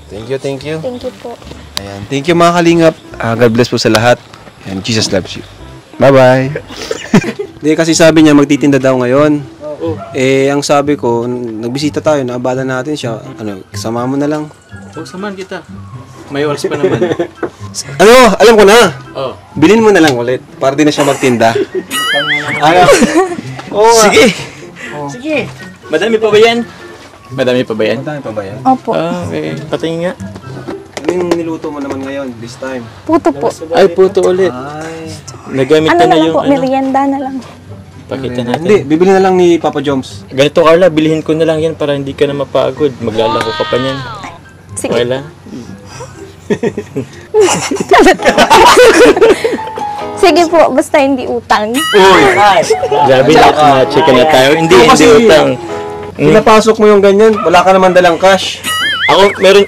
Thank you. Thank you po. Ayan. Thank you mga kalingap. God bless po sa lahat. And Jesus loves you. Bye-bye. Hindi, kasi sabi niya magtitinda daw ngayon. Ang sabi ko, nagbisita tayo, naabala natin siya. Sama mo na lang. Samahan kita. May oras pa naman. Alam ko na. Bilhin mo na lang ulit para din na siya magtinda. Sige. Sige. Madami pa ba yan? Madami pa ba yan? Madami pa ba yan? Opo. Okay. Patingin nga. Ano yung niluto mo naman ngayon, this time? Puto po. Ay, puto ulit. Ay. Nagamit Ano na na lang yung po, merienda na lang. Pakita natin. Hindi, bibili na lang ni Papa Joms. Ganito, Carla, bilhin ko na lang yan para hindi ka na mapagod. Maglalako ka pa niyan. Sige. Okay lang? Sige po, basta hindi utang. Grabe na, chicken na tayo. Hindi utang. Pinapasok mo yung ganyan, wala ka naman dalang cash. Ako, meron...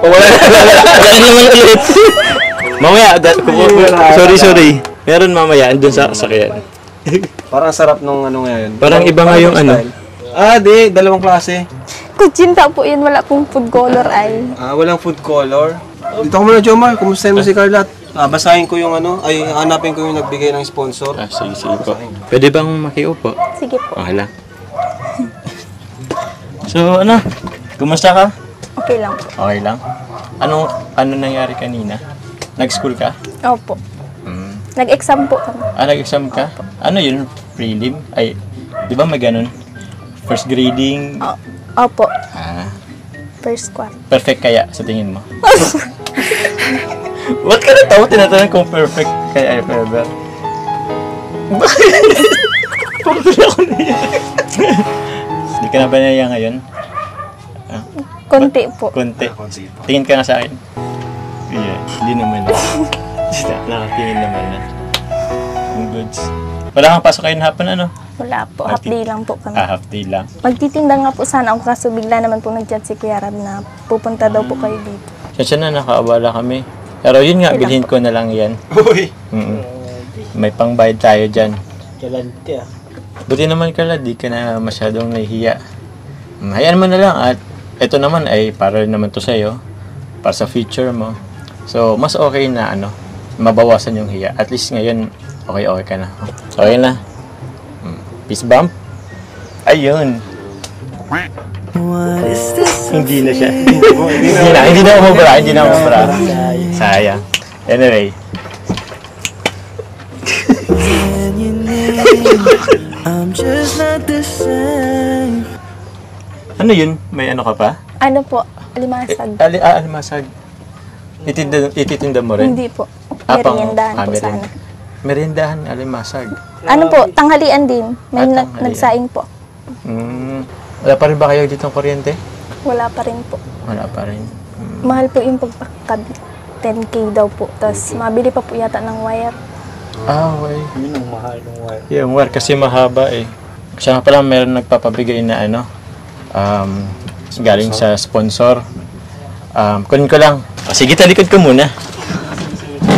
Wala naman ulit. Mamaya, sorry. Meron mamaya, andun sa sakyan. Parang sarap nung ngayon. Parang iba nga yung style. Di, dalawang klase. Kutsinta po yun, wala pong food color ay. Walang food color. Dito ko muna, Jomar. Kumusta mo si Carla? Basahin ko yung hanapin ko yung nagbigay ng sponsor. Sige po. Pwede bang makiupo? Sige po. Okay lang. So, kumusta ka? Okay lang po. Okay lang. Ano nangyari kanina? Nag-school ka? Opo. Nag-exam po kami. Nag-exam ka? Ano yun? Prelim? Ay, di ba may ganun? First grading? Opo. First squad. Perfect kaya sa tingin mo? Ba't ka natawa? Tinatanong kung perfect kaya if ever. Bakit? Pagkala ko na yan. Hindi ka na ba naiya ngayon? Konti po. Konti. Tingin ka nga sa akin. Yeah, hindi naman. Nakatingin naman na. Ang goods. Wala kang pasok kayo hapon, Wala po. Half day lang po kami. Half day lang. Magtitinda nga po sana ako kaso bigla naman po nag-chat si Kuya Rab na pupunta daw po kayo dito. Siya na, nakaabala kami. Pero yun nga, bilhin ko na lang yan. Uy! May pangbayad tayo dyan. Galante Buti naman, Carla, di ka na masyadong nahihiya. Hayaan mo na lang at ito naman ay para naman to sa'yo. Para sa future mo. So, mas okay na mabawasan yung hiya. At least ngayon, okay ka na. Okay na. Peace bump. Ayun. Hindi na siya. Hindi na umubra. Sayang. Anyway. Ano yun? May ano ka pa? Ano po, limasag. Almasag. Ititinda mo rin? Hindi po. Pang- Meriendahan po merienda. sana. Meriendahan, alimasag. Ano po, tanghalian din. May Tanghalian. nagsaing po. Wala pa rin ba kayo ditong kuryente? Wala pa rin po. Wala pa rin. Mahal po yung pagpakad. 10K daw po. Tapos mabili pa po yata ng wire. Okay. Yun ang mahal ng wire. Yung wire kasi mahaba eh. Kasi nga pala meron nagpapabigay na ano, galing sa sponsor. Kunin ko lang. Sige, talikod ko muna.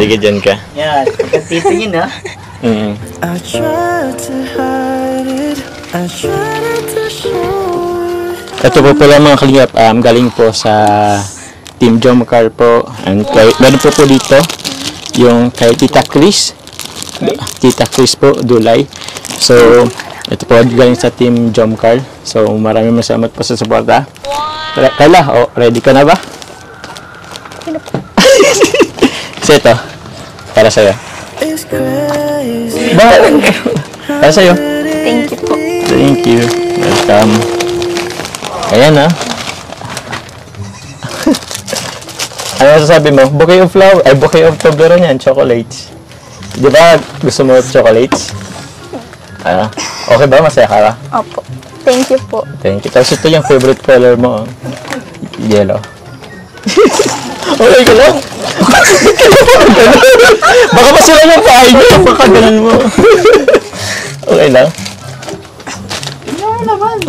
Sige, dyan ka. Yan, titingin ha. Ito po pala mga kalingap, galing po sa Team Jomcar po. And meron po dito yung kay Tita Chris. Tita Chris po, Dulay. So, ito po galing sa Team Jomcar. So, maraming salamat po sa suporta. Kayla, ready ka na ba? So, ito. Para sa'yo. Para sa'yo. Thank you po. Thank you. Welcome. Ayan ah. Ano masasabi mo? Bouquet of flower, ay bouquet of Toblerone yan, chocolates. Di ba gusto mo chocolates? Okay ba? Masaya ka ba? Opo. Thank you po. Thank you. Tapos ito yung favorite color mo. Yellow. Okay ka lang. Baka masira yung pahay niyo. Baka ganun mo. Okay lang.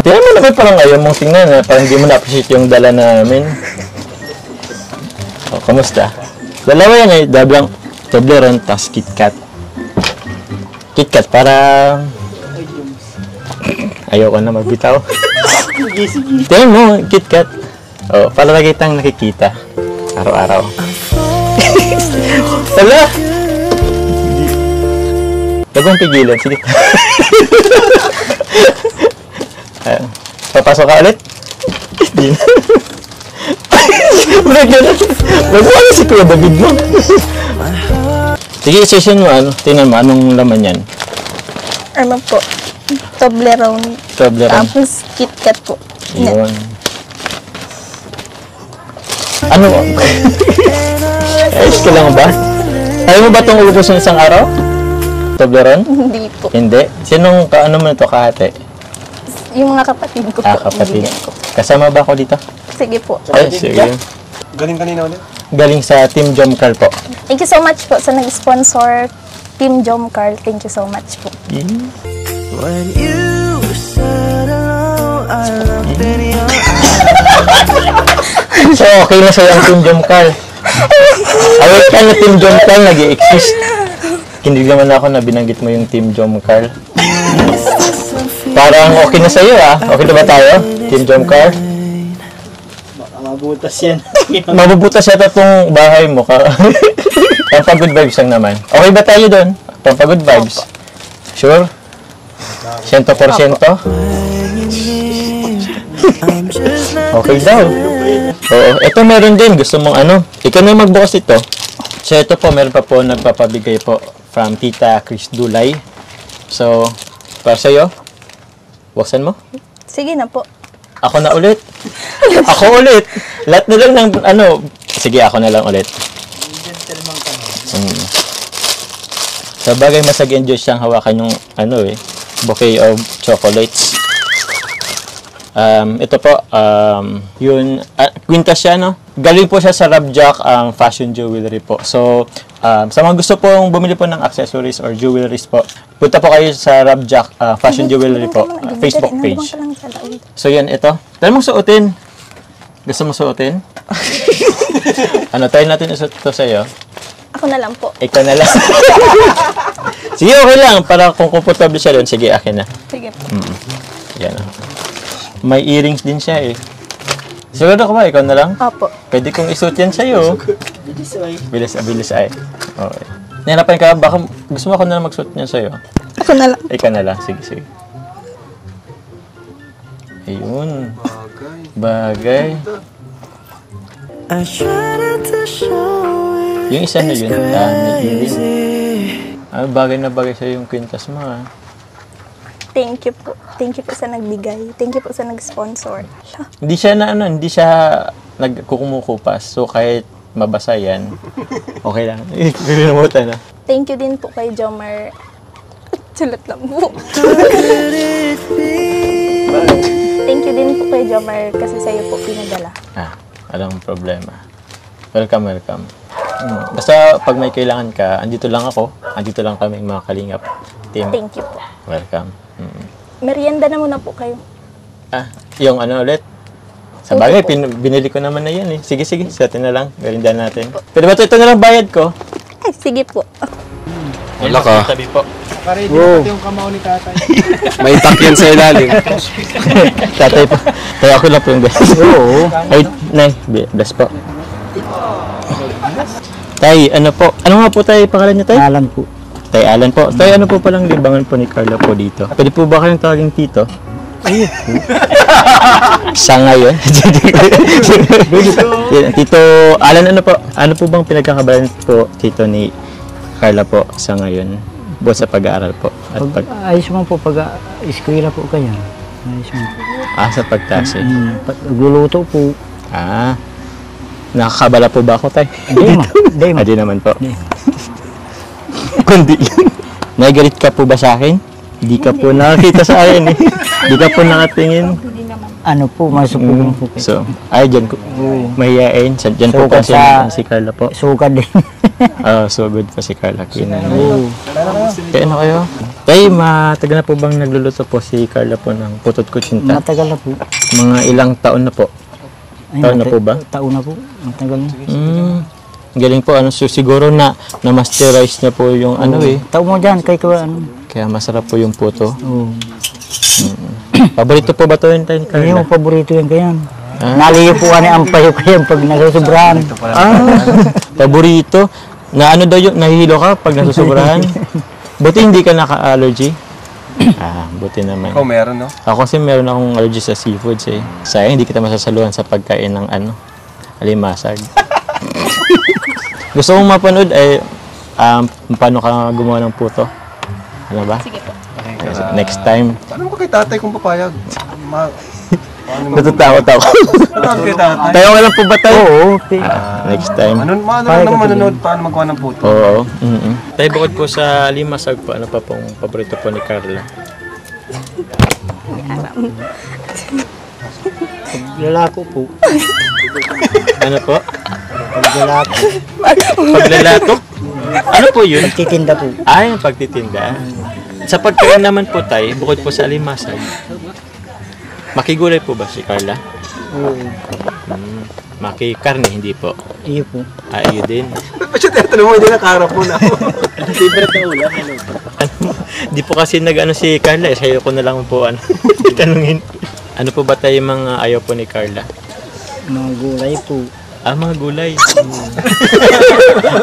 Tingnan mo naman parang ngayon mong tingnan. Parang hindi mo na-appreciate yung dala namin. Kamusta? Dalawa yan eh. Dablang Toblerone, tas KitKat. KitKat para... Ayoko na magbitaw. Tingnan mo, KitKat. Para lagi tayong nakikita. Araw-araw. Wala! Huwag mong pigilan. Sige. Papasok ka ulit? Hindi na. Wag mo si Kuya David mo. Sige, session mo. Tingnan mo, anong laman yan? Ano po? Toblerone. Toblerone. Tapos KitKat po. Yun. Ano? Ayos ka lang ba? Ayaw mo ba itong ubos ng isang araw? Toblerone? Hindi po. Hindi. Sinong kaano mo ito kahate? Yung mga kapatid ko po. Kapatid. Bibigyan ko. Kasama ba ako dito? Sige po. Ay, sige. Galing kanina ulit? Galing sa Team Jomcar po. Thank you so much po sa nag-sponsor Team Jomcar. Thank you so much po. So, okay na sa'yo ang Team Jomcar. Awit ka na Team Jomcar, nag-i-exist. Hindi naman ako na binanggit mo yung Team Jomcar. Parang okay na sa'yo ah. Okay na ba tayo? Team Jomcar? Mabutas yan. Mabubutas yata itong bahay mo. Pampagod vibes lang naman. Okay ba tayo doon? Pampagod vibes? Sure? 100%? Okay daw. Oo. Ito meron din. Gusto mong ano? Ikaw na yung magbukas ito. So ito po, meron pa po nagpapabigay po from Tita Chris Dulay. So, para sa'yo, buksan mo. Sige na po. Ako na ulit. Ako ulit. Lahat na lang ng ano. Sige, ako na lang ulit. Sa bagay, masag-enjoy siyang hawakan yung ano eh, bouquet of chocolates. Ito po, yun, kwintas siya, no? Galing po siya sa Rabjack Fashion Jewelry po. So, sa mga gusto pong bumili po ng accessories or jewelries po, punta po kayo sa Rabjack Fashion Jewelry po, Facebook page. So, yun, ito. Dahil mong suotin. Gusto mo suotin? Ano, tayo natin isuot ito sa'yo. Ako na lang po. Ikaw na lang. Sige, okay lang. Para kung comfortable siya doon, sige, akin na. Sige po. Yan. May earrings din siya eh. Siguro ka ba? Ikaw na lang? Opo. Pwede kong isuot yan sa'yo. Bilis ay. Okay. Nahirapan ka? Baka gusto mo ako na lang magsuot niyan sa'yo. Ako na lang. Ikaw na lang. Sige. Ayun. Bagay. Yung isa na yun, may earring. Bagay na bagay sa'yo yung kwintas mo, ha? Thank you po. Thank you po sa nagbigay. Thank you po sa nag-sponsor. Hindi siya hindi siya nagkukumukupas. So kahit mabasa yan, okay lang. Kalimutan na. Thank you din po kay Jomar. Sulat lang po. Thank you din po kay Jomar kasi sa'yo po pinadala. Walang problema. Welcome. Basta pag may kailangan ka, andito lang ako. Andito lang kami mga Kalingap team. Thank you po. Welcome. Merienda na muna po kayo. Yung ulit? Sa bagay, binili ko naman na yan eh. Sige, sa atin na lang. Merienda natin. Pwede ba ito na lang bayad ko? Ay, sige po. Wala ka. Tabi po. Nakaready na pati yung kamao ni tatay. May itak yan sa ilalim. Tatay po. Kaya ako lang po yung best. Oo. Ay, Nay, bless po. Tay, ano po? Ano nga po tayo pangalan niyo, Tay? Alan po. Tay Alan po. Tay, ano po palang libangan po ni Carla po dito? Pwede po ba kayong tawaging tito? Sa ngayon? Tito Alan, ano po? Ano po bang pinagkakabalan po, tito ni Carla po sa ngayon? Buot sa pag-aaral po. At Ayos mo po pag eskwela po kaya. Ayos mo. sa pagtasi. Nagluluto po. Nakakabala po ba ako, Tay? Hindi mo. Hindi naman po. Hindi. Kundi nagalit ka po ba sa akin? Hindi ka po nakakita sa akin eh. Hindi ka po nakatingin. Ano po, masupugong po. So, dyan ko. Mahihain. Dyan po kasi si Carla po. Suka din. So good pa si Carla. Kaya ano kayo? Tay, matagal na po bang nagluluto po si Carla po ng putot kutsinta? Matagal na po. Mga ilang taon na po? Taon na po ba? Taon na po. Matagal na. Galing po, siguro na-masterize niya po yung Taon mo dyan, kay ko ano. Kaya masarap po yung puto. Oo. Paborito po ba ito yung Tay Carla? Hindi mo paborito yan kaya. Naliyo po ani ang payo kaya pag nasusobrahan. Paborito? Na ano daw yung nahihilo ka pag nasusobrahan? Buti hindi ka naka-allergy? Buti naman. Ikaw meron, no? Ako kasi meron akong allergy sa seafoods eh. Sayang hindi kita masasaluhan sa pagkain ng alimasag. Gusto kong mapanood paano ka gumawa ng puto. Ano ba? Sige po. Next time. Paano mo kay tatay kung papayag? Natatakot ako. Paano kay tatay? Tayo ka lang po ba tayo? Oo. Next time. Ano lang manonood paano magawa ng puto? Oo. Tayo bukod po sa alimasag po, ano pa pong paborito po ni Carla? Lalako po. Ano po? Lalako. Paglalatok? Ano po yun? Titinda po. Yung pagtitinda. Sa pagkain naman po tayo, bukod po sa alimasag, makigulay po ba si Carla? Oo. Makikarne, hindi po. Iyo po. Iyo din. Ba't siya tinatanong mo? Hindi nakaharap mo na. Favorite na ulam. Di po kasi nag-ano si Carla, sa'yo ko na lang po tanungin. Ano po ba tayo mga ayaw po ni Carla? Mga gulay po. Mga gulay.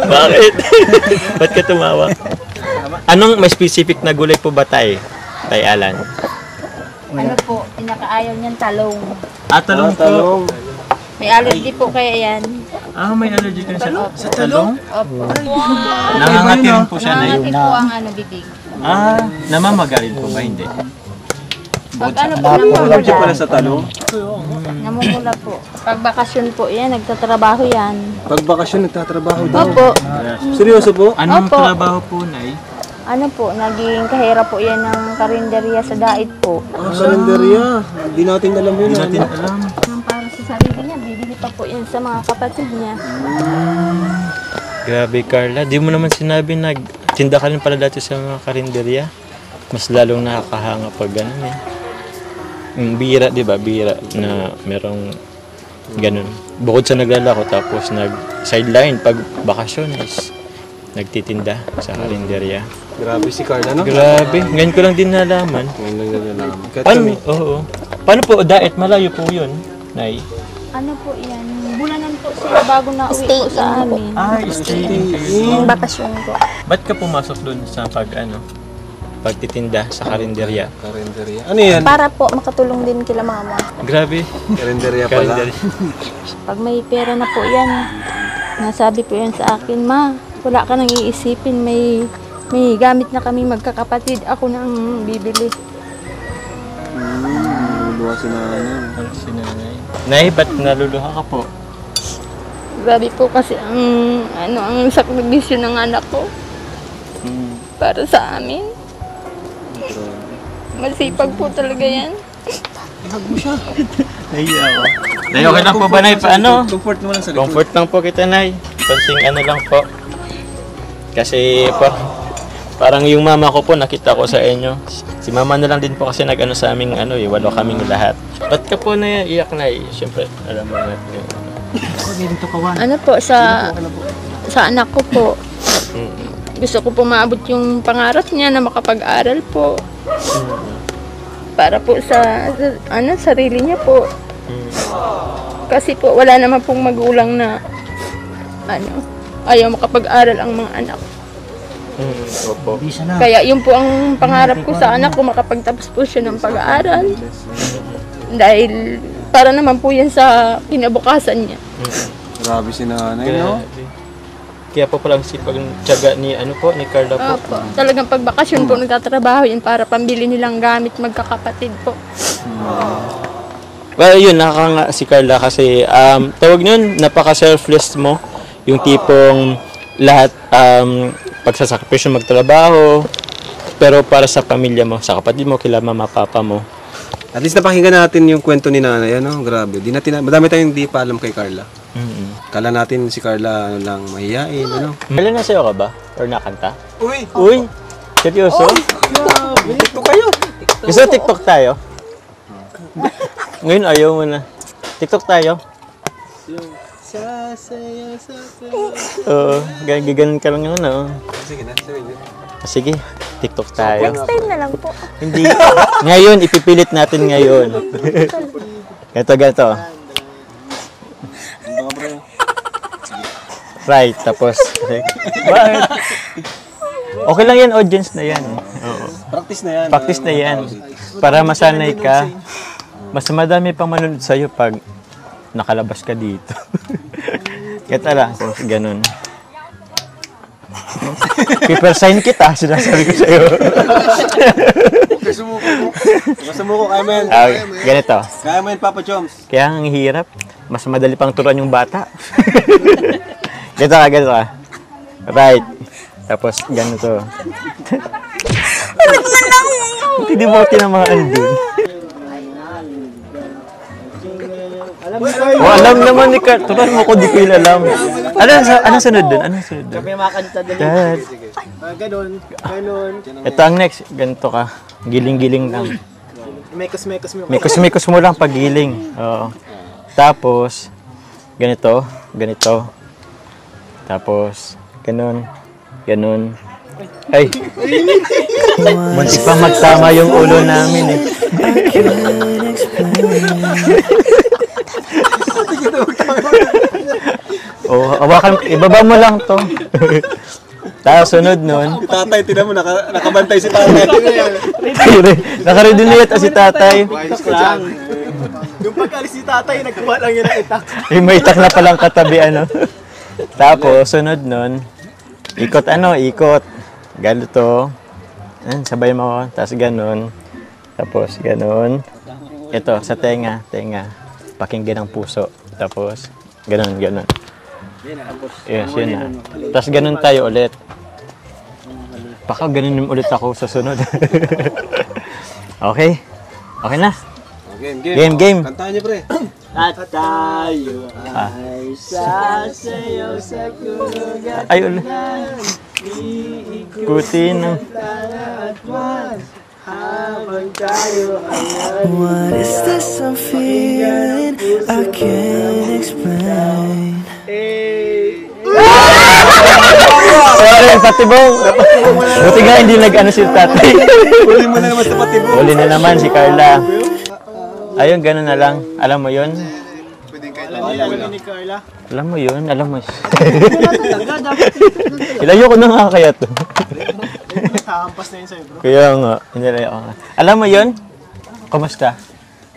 Bakit? Ba't ka tumawa? Anong may specific na gulay po ba tayo? Tay Alan? Ano po, pinakaayaw niyan talong. Talong po. May allergy po kaya yan. May allergy ka sa talong? Opo. Nangangati rin po siya na Nangangati po ang bibig. namamagarin po ba? Hindi. Pag ano po, Allergy pala namumula. sa talong. Namumula po. Pag bakasyon po yan, nagtatrabaho yan. Pag bakasyon, nagtatrabaho daw. Opo. Seryoso po? Anong Opo. trabaho po, Nay? Ano po, naging kahera po yan ng karinderya sa dait po. Kalendarya. Hindi natin alam yun. Hindi natin alam. Ang para sa sarili niya, bibili pa po yan sa mga kapatid niya. Grabe, Carla. Di mo naman sinabi nagtinda ka rin pala dati sa mga karinderya. Mas lalong nakakahanga pag ganun eh. Bira, di ba? Bira na merong ganun. Bukod sa naglalako tapos nag-sideline pag bakasyon is nagtitinda sa karinderya. Grabe si Carla, no? Grabe. Ngayon ko lang din nalaman. Ngayon lang nalalaman. Paano? Oo. Paano po? Diet? Malayo po yun, Nay. Ano po yan? Bulanan po sila bago na uwi po sa amin. Stay. Yung bakasyon ko. Ba't ka pumasok doon sa pagtitinda sa karinderya? Karinderya. Ano yan? Para po makatulong din kila mama. Grabe. Karinderya pala. Pag may pera na po yan, nasabi po yan sa akin, Ma, wala ka nang iisipin, may gamit na kami magkakapatid, ako nang bibili. Tuwa si nanay. Ano si nanay? Nay, ba't naluluha ka po? Grabe po kasi ang sakripisyo ng anak ko para sa amin. Masipag po talaga yan. Nahiya ako. Nay, okay lang po ba, Nay? Paano? Comfort mo lang sa likod. Comfort lang po kita, Nay. Pansing ano lang po. Kasi parang yung mama ko po, nakita ko sa inyo. Si mama na lang din po kasi nag-ano sa aming walo kaming lahat. Ba't ka po naiyak, Nay? Siyempre, alam mo na yun. Ano po, sa anak ko po. Gusto ko po maabot yung pangarap niya na makapag-aral po. Para po sa sarili niya po. Kasi po, wala naman pong magulang na ayaw makapag-aral ang mga anak. Opo. Kaya yun po ang pangarap ko sa anak ko, makapagtapos po siya ng pag-aaral. Dahil para naman po yan sa kinabukasan niya. Grabe si nanay, no? Kaya po palang sipag-tiyaga ni Carla po. Opo. Talagang pagbakasyon po nagtatrabaho yan para pambili nilang gamit magkakapatid po. Well, yun, nakakanga si Carla kasi tawag nun, napaka-selfless mo. Yung tipong lahat pagsasakripisyo magtrabaho, pero para sa pamilya mo, sa kapatid mo, kila mama, papa mo. At least napakinggan natin yung kwento ni nanay, grabe. Madami tayong hindi pa alam kay Carla. Kala natin si Carla mahihain, Carla, nasayo ka ba? Or nakanta? Uy! Uy! Seryoso? Ito kayo! Gusto TikTok tayo? Ngayon ayaw mo na. TikTok tayo? Oo, ganun ka lang yun, Sige na, Sige, TikTok tayo. Next time na lang po. Hindi. Ngayon, ipipilit natin ngayon. Ganito. Right, tapos. Bakit? Okay lang yan, audience na yan. Oo. Practice na yan. Practice na yan. Para masanay ka. Mas madami pang manunod sa'yo pag nakalabas ka dito. Kaya lang, ganun. Paper sign kita, sinasabi ko sa'yo. Sumuko, kaya mo yan. Ganito. Kaya mo yan, Papa Choms. Kaya ang hirap, mas madali pang turuan yung bata. Ganito ka. Right. Tapos, ganito. Hindi mo tinamaan dun. Alam naman ni Kat. Turuan mo ko, di ko yung alam. Anong sunod dun? Sabi makakanta din. Dad. Ganon. Ito ang next. Ganito ka. Giling-giling lang. Mekos-mekos mo. Mekos-mekos mo lang pag giling. Oo. Tapos, ganito. Tapos, ganun. Ay! Muntik pa magtama yung ulo namin eh. Hawakan, ibaba mo lang to. Tapos sunod nun. Si tatay, tinan mo, nakabantay si tatay. Nakaready na yata si tatay. Yung pag-alis si tatay, nagkuha lang yun ang itak. May itak na palang katabi, Tapos, sunod nun, ikot. Ganito. Sabay mo. Tapos ganun. Tapos ganun. Ito, sa tenga. Pakinggan ang puso. Tapos, ganun. Yes, yun na. Tapos ganun tayo ulit. Baka ganun ulit ako sa sunod. Okay? Okay na? Game. Kantahan niyo, pre. At tayo ay sasayaw sa kulugan. Ay, ulit. Ikutin ng... Habang tayo ay What is this I'm feeling? I can't explain. Sorry, patibong. Buti nga hindi nag-ano si tatay. Huli mo na naman sa patibong. Huli na naman si Carla. Ayun, ganun na lang. Alam mo yun? ni Carla. Alam mo yun? Ilayo ko na nga kaya to. Nakahampas na yun sa'yo, bro. Kaya nga, inilayo ko nga. Alam mo yun? Kumusta?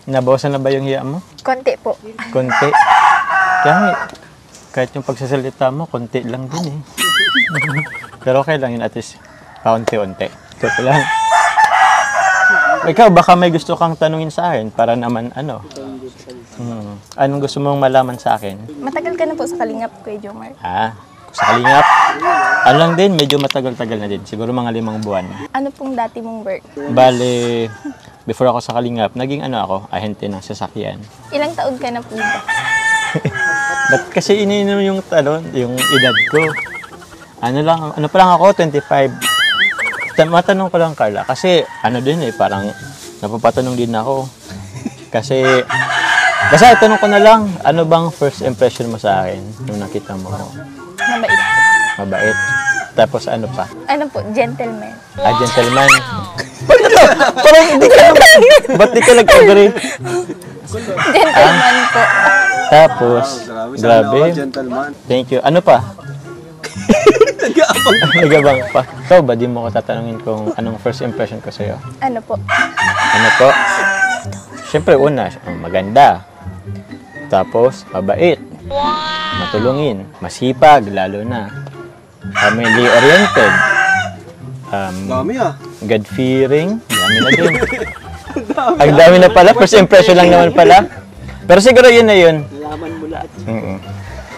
Nabawasan na ba yung hiya mo? Konti po. Konti. Kaya nga, kahit yung pagsasalita mo, konti lang din eh. Pero okay lang yun, at least, paunti-unti. Joke lang. Ikaw, baka may gusto kang tanungin sa akin para naman ano. Anong gusto mong malaman sa akin? Matagal ka na po sa Kalingap, Kuya Jomar. Sa Kalingap, ano lang din, medyo matagal-tagal na din. Siguro mga 5 buwan. Ano pong dati mong work? Bale, before ako sa Kalingap, naging ahente ng sasakyan. Ilang taon ka na po ba? Ba't kasi ininom yung edad ko? Ano pa lang ako, 25. Matanong ko lang, Carla, kasi parang napapatanong din ako. Kasi, basta itanong ko na lang, ano bang first impression mo sa akin nung nakita mo? Mabait. Mabait. Tapos ano pa? Ano po, gentleman. Gentleman. Parang hindi ka naman. Ba't di ka nag-agree? Gentleman po. Tapos, grabe. Thank you. Ano pa? Nagabang pa. Ikaw ba, di mo ko tatanungin kung anong first impression ko sa'yo? Ano po? Ano po? Siyempre, una, maganda. Tapos, mabait. Matulungin. Masipag, lalo na. Family-oriented. God-fearing. Dami na din. Ang dami na pala. First impression lang naman pala. Pero siguro yun na yun. Nalaman mo lahat.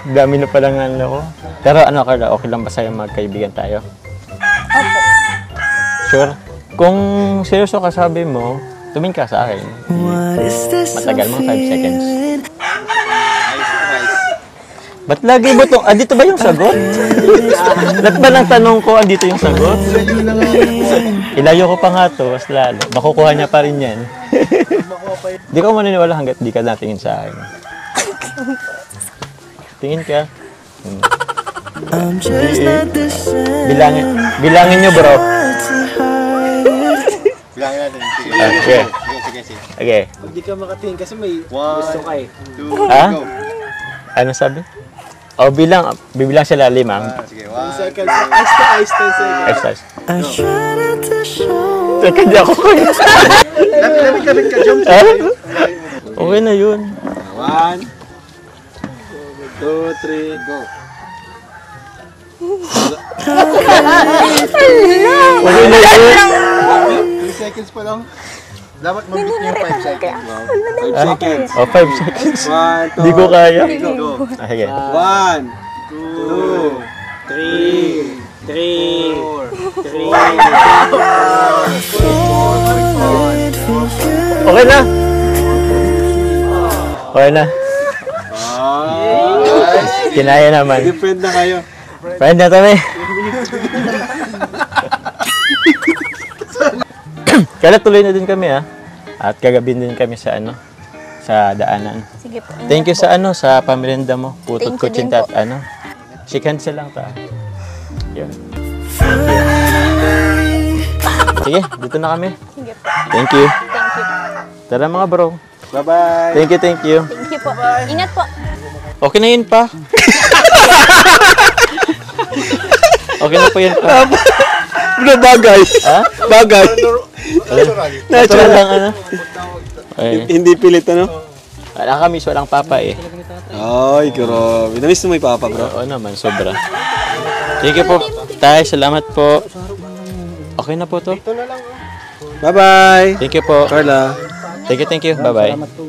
Dami na pala nga ko. Pero Carla, okay lang ba sa'yo magkaibigan tayo? Opo. Sure? Kung seryoso ka sabi mo, tumingin ka sa akin. Matagal mo, 5 seconds. Ba't lagi mo itong, andito ba yung sagot? Ba't ba lang tanong ko, andito yung sagot? Ilayo ko pa nga to, mas lalo. Makukuha niya pa rin yan. Di ko maniniwala hanggat di ka natingin sa akin. Tingin ka. Bilangin nyo, bro. Bilangin natin. Okay. Okay. Pag di ka makatingin kasi may gusto ka eh. 2, Ha? go. Ano sabi? Bibilang sila 5. Sige, 10 1. seconds. Ice to ice, 10 seconds. Teka, di ako kaya. Lapit ka, jump. Okay na yun. 1, 2, 3, go. Okay na yun. 3 seconds pa lang. Dapat mag-beat yung 5 seconds. 5 seconds. 5 seconds. 1, 2, Di ko kaya. Go. Sige. 1, 2, 3, 4. Okay na. Okay na. Kinaya naman. Friend na kayo. Friend na kami. Kaya tuloy na din kami at kagabi din kami sa sa daanan. Sige po. Thank you sa sa pamerienda mo. Putot Thank you ko din chinta po. at shake hands lang ta. Yun. Sige, dito na kami. Sige po. Thank you. Thank you. Tara mga bro. Bye-bye. Thank you, thank you. Thank you po. Ingat po. Okay na yun pa. Okay na po yun pa. Bagay. Ha? Bagay. Natural lang Okay. Hindi pilit Wala kami, walang papa eh. Ay, grabe. Namiss mo may papa, bro? Oo naman, sobra. Thank you po. Tay, salamat po. Okay na po to. Bye-bye. Thank you po. Carla. Thank you. Bye-bye.